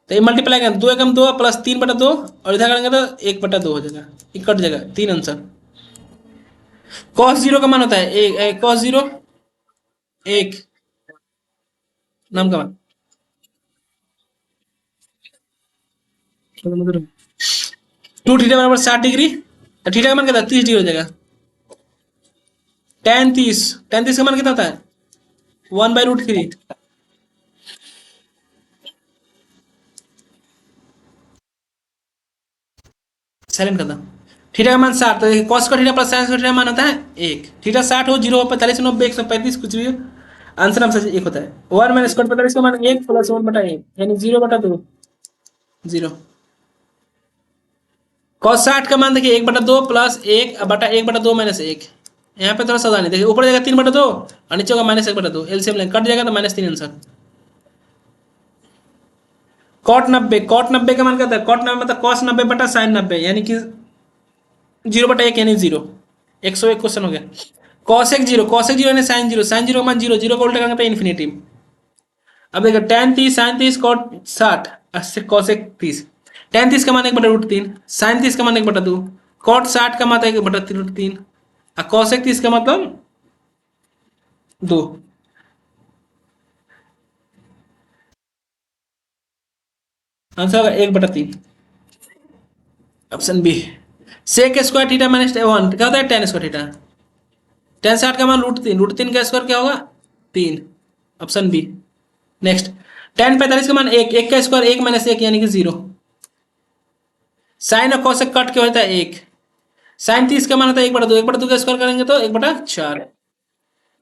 S1: तो ये मल्टीप्लाई करेंगे 2 एकम 2 + 3/2, और इधर करेंगे तो 1/2 हो जाएगा, ये कट जाएगा 3 आंसर। cos 0 का मान होता है cos 0 1 नाम का मान 2 थीटा बराबर 60 डिग्री, तो थीटा का मान कितना 30 डिग्री हो जाएगा। tan 30 का मान कितना होता है 1/√3। साइलेंट कर दो। थीटा का मान 60, तो cos का थीटा प्लस साइन का थीटा मान होता है 1। थीटा 60 हो, 0 हो, 45 90 135 कुछ भी हो, आंसर हम एक होता है। 1 - cot 45 का मान 1 + 1/1 यानी 0/2 0। cos 60 का मान देखिए 1/2 + 1/1/2 - 1। यहाँ पे थोड़ा सावधानी देखिए, ऊपर जाएगा 3/2 और नीचे होगा -1/2, एलसीएम लेंगे कट जाएगा तो -3 आंसर। cot 90 का मान क्या होता है, cot 90 मतलब cos 90/sin 90 यानी कि 0/1 यानी 0। 101 क्वेश्चन हो गया। cosec 0 यानी sin 0 का मान 0, 0 का उल्टा करेंगे तो इन्फिनिटी। अब देखो tan 30 sin 30 cot 60 cosec 30, tan 30 का मान 1/√3, sin 30 का मान 1/2, cot 60 का मान 1/√3, और cosec 30 का मतलब 2। आंसर होगा 1/3, option B. Sec square theta minus 1 क्या होता है tan स्क्वायर थीटा। tan 60 का मान √3, √3 का स्क्वायर क्या होगा 3, ऑप्शन बी। नेक्स्ट tan 45 का मान 1, 1 का स्क्वायर 1 - 1 यानी कि 0। साइन और कॉसेक कट के होता है 1। साइन 30 का मान होता है 1/2, 1/2 का स्क्वायर करेंगे तो 1/4।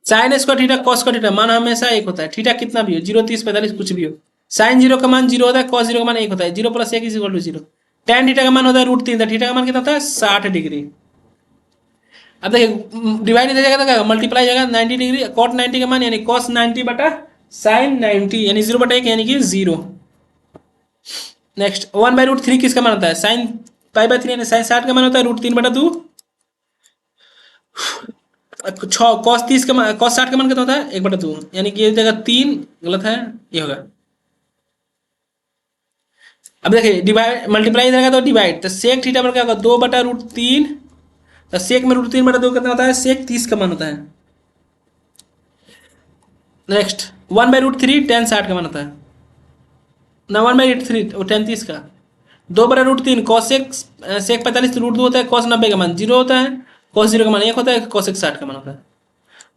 S1: साइन स्क्वायर थीटा कॉस का थीटा मान हमेशा 1 होता है, थीटा कितना भी हो 0 30 45 कुछ भी हो। साइन 0 का मान 0 होता है, कॉस 0 का मान 1 होता है, 0 + 1 = 0। tan थीटा का मान होता है √3, तो थीटा का मान कितना होता है 60 डिग्री। अब देखिए डिवाइड इधर जाएगा तो क्या मल्टीप्लाई जाएगा 90 डिग्री, cot 90 का मान यानी cos 90/sin 90 यानी 0/1 यानी कि 0। नेक्स्ट 1/√3 किसका मान होता है sin π/3 यानी sin 60 का मान होता है √3/2। cos 30 का मान cos 60 का मान कितना होता है 1/2 यानी कि ये जगह 3 गलत है, ये होगा। अब देखिए डिवाइड मल्टीप्लाई रहेगा तो डिवाइड, तो सेक थीटा पर क्या होगा 2/√3 तो सेक में √3/2 कितना होता है, सेक 30 का मान होता है। नेक्स्ट 1/√3 tan 60 का मान होता है ना, 1/3 वो tan 30 का। 2/√3 कॉसेक सेक 45 तो √2 होता है, कॉस 90 का मान 0 होता है, कॉस 0 का मान 1 होता है, कॉसेक 60 का मान होता है।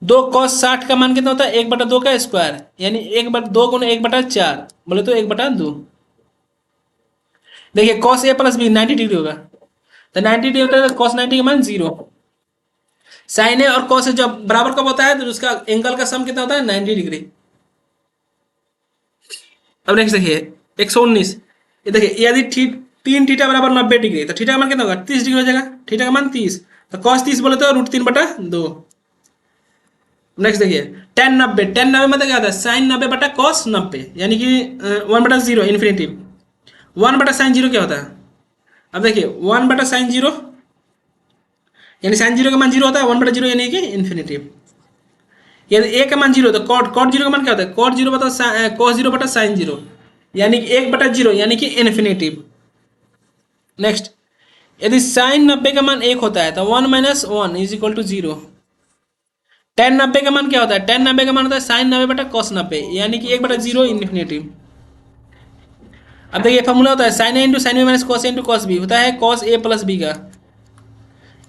S1: 2 कॉस 60 का मान कितना होता है, 1/2 का स्क्वायर, यानी 1/2 गुना 1/4, बोले तो 1/2। देखिए cos A plus B 90 degree होगा, तो 90 डिग्री होता है तो कॉस 90 का मान 0। साइन ए और कॉस ए जब बराबर कब होता है, तो उसका एंगल का सम कितना होता है, 90 डिग्री। अब नेक्स्ट देखिए 119, ये देखिए यदि 3 थीटा बराबर 90 डिग्री, तो थीटा का मान कितना होगा, 30 डिग्री हो जाएगा, थीटा का मान 30, तो कॉस 30 बोले तो √3/2। नेक्स्ट देखिए tan 90 मतलब क्या होता है, साइन 90 कॉस 90, यानी कि 1/0 इन्फिनिटी। 1/sin 0 क्या होता है, अब देखिए 1/sin 0 यानी साइन 0 का मान 0 होता है, 1/0 यानी कि इन्फिनिटी। यदि ए का मान 0 तो कॉट 0 का मान क्या होता है, कॉट 0 बटा कॉस 0/sin 0, यानी कि 1/0 यानी कि इन्फिनिटी। नेक्स्ट यदि साइन 90 का मान 1 होता है तो 1 - 1 = 0। tan 90 का मान क्या होता है, tan 90 का मान होता है साइन 90/cos 90, यानी कि 1/0 इन्फिनिटी। अब देखिए फॉर्मूला होता है sine A into sine B minus cos A into cos B, होता है कॉस ए प्लस बी का।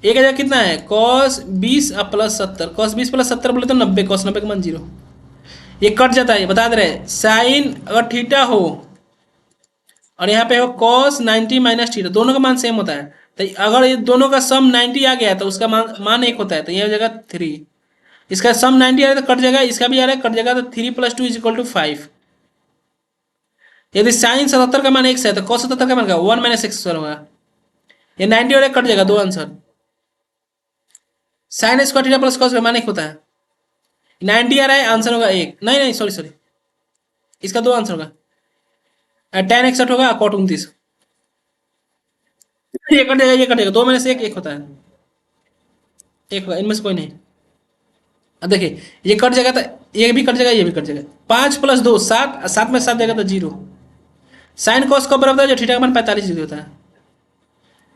S1: ए का जगह कितना है, cos 20 प्लस 70, cos 20 प्लस 70 बोले तो 90, cos 90 का मान 0। ये कट जाता है, बता दे रहे साइन अगर थीटा हो और यहाँ पे हो cos 90 माइनस थीटा, दोनों का मान सेम होता है, तो अगर ये दोनों का सम 90 आ गया तो उसका मान 1 होता है, तो ये हो जाएगा 3। इसका सम 90 आ रहा है तो कट जाएगा, इसका भी आ रहा है कट जाएगा, तो 3 + 2 = 5। यदि साइन 77 का मान 1 है तो cos 77 का मान क्या, 1 - x होगा। ये 90 और 1 कट जाएगा, दो answer. Sign square theta plus cos का मान 1 होता है, 90 आ रहा है, आंसर होगा 1, नहीं नहीं सॉरी, इसका दो आंसर होगा, tan 61 होगा, cot 29। ये कट जाएगा, ये कट जाएगा, 2 में से 1 होता है, 1 होगा, इनमें से कोई नहीं। अब देखिए ये कट जाएगा तो ये भी कट जाएगा, ये भी कट जाएगा, 5 + 2 7, 7 में 7 जाएगा तो 0। साइन कॉस कब बराबर होता है, जो थीटा का मान 45 डिग्री होता है।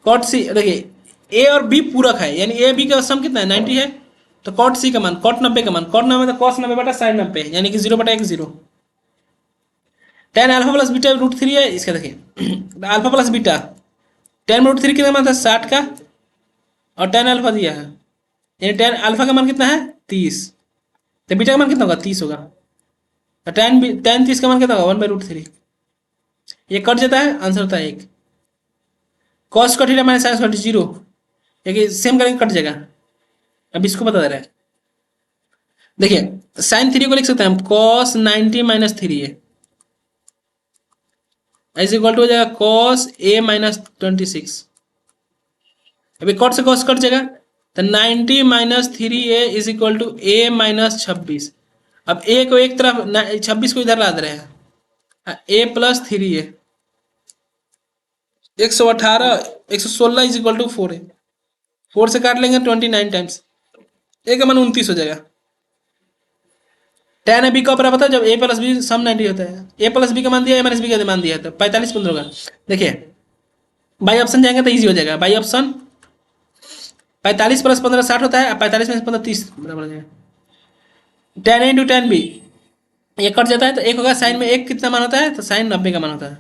S1: कॉट सी देखिए ए और बी पूरक है, यानी ए बी का सम कितना है, 90 है, तो कॉट सी का मान, कॉट 90 का मान, कॉट 90 तो कॉस 90/sin 90, यानी कि 0/1 0। tan अल्फा प्लस बीटा √3 है, इसका देखिए अल्फा प्लस बीटा, tan में √3 कितना मान था, 60 का, और tan अल्फा दिया है, यानी tan अल्फा का मान कितना है, 30, तो बीटा का मान कितना होगा, 30 होगा, तो tan 30 का मान कितना होगा, 1/√3। ये कट जाता है, आंसर होता है 1। कॉस का थीटा माइनस साइन का 0, ये सेम करेंगे कट जाएगा। अब इसको बता दे रहे हैं, देखिए साइन 3 को लिख सकते हैं हम cos 90 - 3 है, ऐसे इक्वल टू हो जाएगा cos a - 26। अभी कॉट से कॉस कट जाएगा, तो 90 - 3a = a - 26। अब a को एक तरफ 26 को इधर ला दे रहे हैं, a + 3a 118 116 = 4 है, 4 से काट लेंगे 29 टाइम्स, a का मान 29 हो जाएगा। tan बी का ऊपर पता है, जब a + b सम 90 होता है, a + b का मान दिया, a - b का मान दिया है, तो 45 15 होगा। देखिए बाई ऑप्शन जाएंगे तो ईजी हो जाएगा, बाई ऑप्शन 45 + 15 60 होता है, 45 में 15 30 बराबर हो जाएगा। tan a × tan b ये कट जाता है, तो 1 होगा, साइन में 1 कितना मान होता है, तो साइन 90 का मान होता है।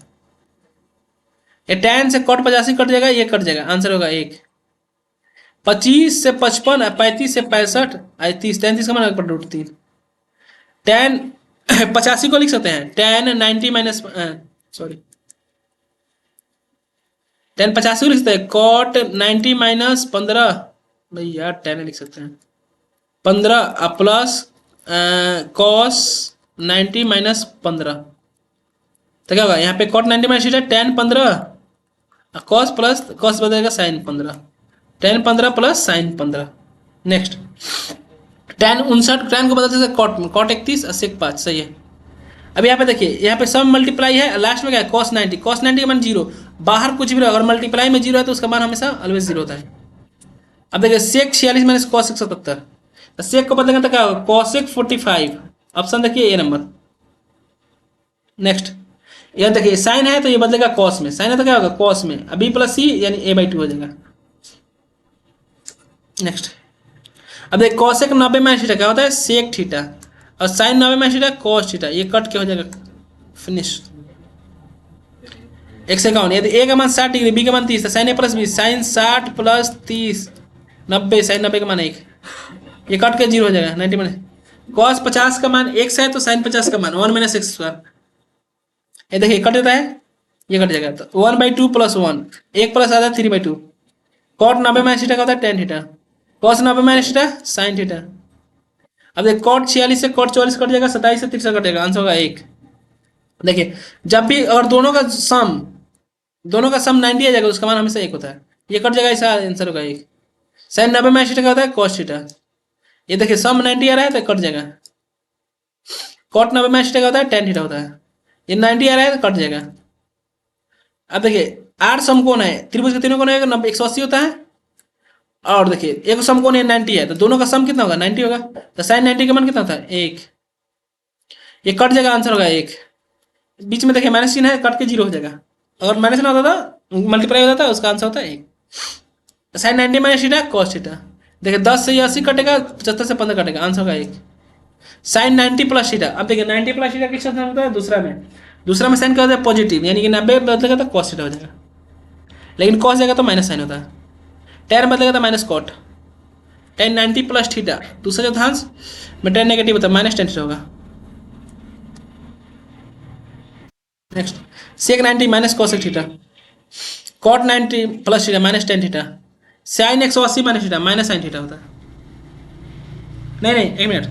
S1: ये tan से cot 85 कट जाएगा, ये कट जाएगा, आंसर होगा 1। 25 से 55, 35 से 65, 30 33 का मान √3। tan 85 को लिख सकते हैं tan 90 माइनस सॉरी tan 85 को लिख सकते हैं cot 90 - 15, भाई यार tan लिख सकते हैं 15 प्लस cos 90 - 15, तो क्या होगा, यहाँ पे cot 90 - tan 15 cos plus cos बदलेगा sin 15, tan 15 plus sin 15। Next tan 59, tan को बदलते हैं cot में, cot 31 sec 5, सही है। अब यहाँ पे देखिए, यहाँ पे सब मल्टीप्लाई है, लास्ट में क्या है, cos 90, cos 90 का मान 0, बाहर कुछ भी रहो, अगर मल्टीप्लाई में 0 है तो उसका मान हमेशा ऑलवेज 0 होता है। अब देखिए sec 46 माइनस cos 177, तो sec को बदलेंगे तो क्या होगा, cosec 45, ऑप्शन देखिए ए नंबर। नेक्स्ट यह देखिए साइन है तो ये बदलेगा cos में, साइन है तो क्या होगा cos में, अब b + c यानी a/2 हो जाएगा। नेक्स्ट, अब देख कॉसेक 90 माइनस थीटा क्या होता है, सेक थीटा, और sine 90 minus theta cos theta, ये कट के हो जाएगा, फिनिश। 151, यदि ए का मान 60 डिग्री, बी का मान 30 है, sine A plus B, sine 60 plus 30 90, sine 90 का मान 1, ये कट के 0 हो जाएगा 90 माइनस। कॉस 50 का मान x है तो साइन 50 का मान 1 माइनस एक्स स्क्वायर, ये देखिए कट देता है, ये कट जाएगा, तो 1/2 प्लस 1, 1 प्लस आता है 3/2। कॉट 90 माइनस थीटा का होता है tan theta, cos 90 minus theta sine theta. अब देखिए कॉट 46 से कॉट 44 कट जाएगा, 27 से 63 कटेगा, आंसर होगा 1। देखिए जब भी और दोनों का सम 90 आ जाएगा, उसका मान हमेशा 1 होता है, ये कट जाएगा, इसका आंसर होगा 1। साइन 90 माइनस थीटा का होता है कॉस थीटा, ये देखिए सम 90 आ रहा है तो कट जाएगा। कॉट 90 माइनस थीटा का होता है टेन थीटा होता है, ये 90 आ रहा है तो कट जाएगा। अब देखिए 8 समकोण है, त्रिभुज के तीनों कोण है 180 होता है, और देखिए एक समकोण है 90 है, तो दोनों का सम कितना होगा 90 होगा, तो साइन 90 का मान कितना होता है 1, ये कट जाएगा, आंसर होगा 1। बीच में देखिए माइनस चिन्ह है, कट के 0 हो जाएगा, अगर माइनस ना होता था मल्टीप्लाई होता था, उसका आंसर होता है 1। Sine 90 minus theta cos theta, देखिए 10 से 80 कटेगा, 75 से 15 कटेगा, आंसर होगा 1। साइन 90 प्लस थीटा, अब देखिए 90 प्लस थीटा किस साइन होता है, दूसरा में साइन क्या होता है पॉजिटिव, यानी कि 90 बदलेगा तो कॉस थीटा हो जाएगा, लेकिन कॉस जाएगा तो माइनस साइन होता है, टेन बदलेगा तो minus cot, tan 90 plus theta, दूसरा चौथांश में टेन नेगेटिव होता है, माइनस टेन थीटा होगा। Next, sec 90 minus cosec theta, cot 90 plus theta minus tan theta, sine 180 minus theta minus sine theta होता है, नहीं एक मिनट,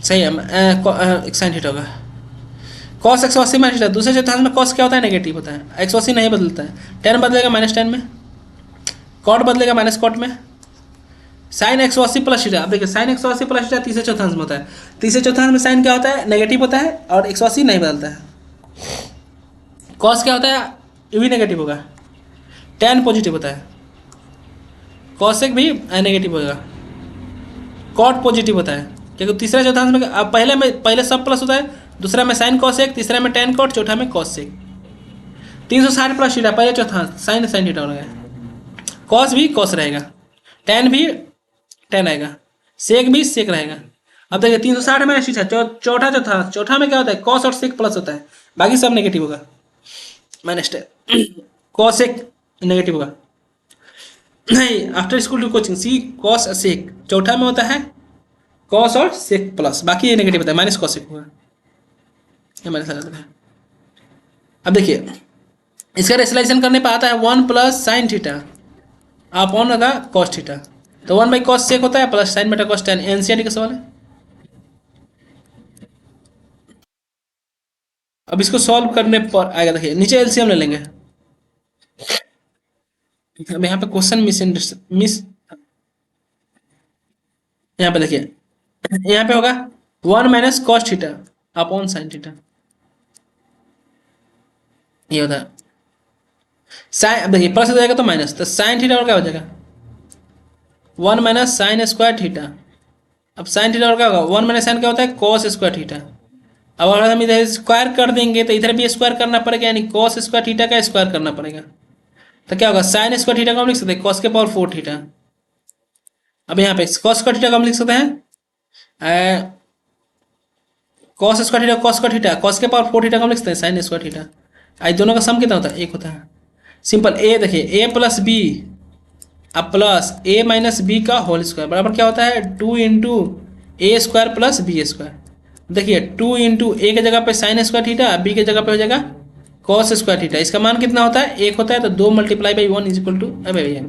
S1: सही है, साइन थीटा होगा। कॉस 180 माइनस थीटा, दूसरे चौथांश में कॉस क्या होता है नेगेटिव होता है, 180 नहीं बदलता है, टेन बदलेगा माइनस टेन में, कॉट बदलेगा माइनस कॉट में, साइन 180 प्लस थीटा, अब देखिए साइन 180 प्लस थीटा तीसरे चौथांश में होता है, तीसरे चौथांश में साइन क्या होता है नेगेटिव होता है, और 180 नहीं बदलता है। कॉस क्या होता है, ये भी नेगेटिव होगा, टेन पॉजिटिव होता है, कॉसेक भी नेगेटिव होगा, कॉट पॉजिटिव होता है, क्योंकि तीसरा चौथांश में अब पहले सब प्लस होता है, दूसरा में साइन कॉसेक, तीसरा में टेन कॉट, चौथा में कॉसेक। 360 प्लस थीटा पहले चौथांश, साइन थीटा हो गया, कॉस भी कॉस रहेगा, टेन भी टेन आएगा, सेक भी सेक रहेगा। अब देखिए 360 में थीटा चौथा चौथांश, चौथा में क्या होता है कॉस और सेक प्लस होता है, बाकी सब नेगेटिव होगा, माइनस टेन, कॉसेक नेगेटिव होगा, नहीं after school to coaching C cos और सेक, चौथा में होता है कॉस और सेक प्लस, बाकी ये नेगेटिव होता है, माइनस कॉसेक होगा, ये माइनस लगा देते हैं। अब देखिए इसका रेशनलाइजेशन करने पर आता है 1 प्लस साइन थीटा अपॉन होगा कॉस थीटा, तो 1 बाई कॉस सेक होता है प्लस साइन बटा कॉस टेन, एनसीईआरटी का सवाल है। अब इसको सॉल्व करने पर आएगा, देखिए नीचे एलसीएम ले लेंगे, अब यहाँ पे क्वेश्चन मिस यहाँ पे देखिए, यहाँ पे होगा 1 minus cos theta upon sine theta, ये होता है साइन, अब देखिए प्लस हो जाएगा तो माइनस, तो साइन थीटा और क्या हो जाएगा 1 माइनस साइन स्क्वायर थीटा, अब साइन थीटा और क्या होगा 1 माइनस साइन क्या होता है कॉस स्क्वायर थीटा, अब अगर हम इधर स्क्वायर कर देंगे तो इधर भी स्क्वायर करना पड़ेगा, यानी कॉस स्क्वायर थीटा का स्क्वायर करना पड़ेगा, तो क्या होगा साइन स्क्वायर थीटा को हम लिख सकते हैं कॉस के पावर 4 थीटा। अब यहाँ पे कॉस स्क्वायर थीटा को हम लिख सकते हैं cos square theta cos square theta, cos के पावर 4 थीटा को हम लिख सकते हैं साइन स्क्वायर थीटा, आज दोनों का सम कितना होता है 1 होता है, सिंपल। ए देखिए a प्लस बी अब प्लस a माइनस बी का होल स्क्वायर बराबर क्या होता है 2 इंटू ए स्क्वायर प्लस बी स्क्वायर, देखिए 2 इंटू ए के जगह पे साइन स्क्वायर थीटा, बी के जगह पे हो जाएगा कॉस स्क्वायर थीटा, इसका मान कितना होता है 1 होता है, तो 2 × 1 = 1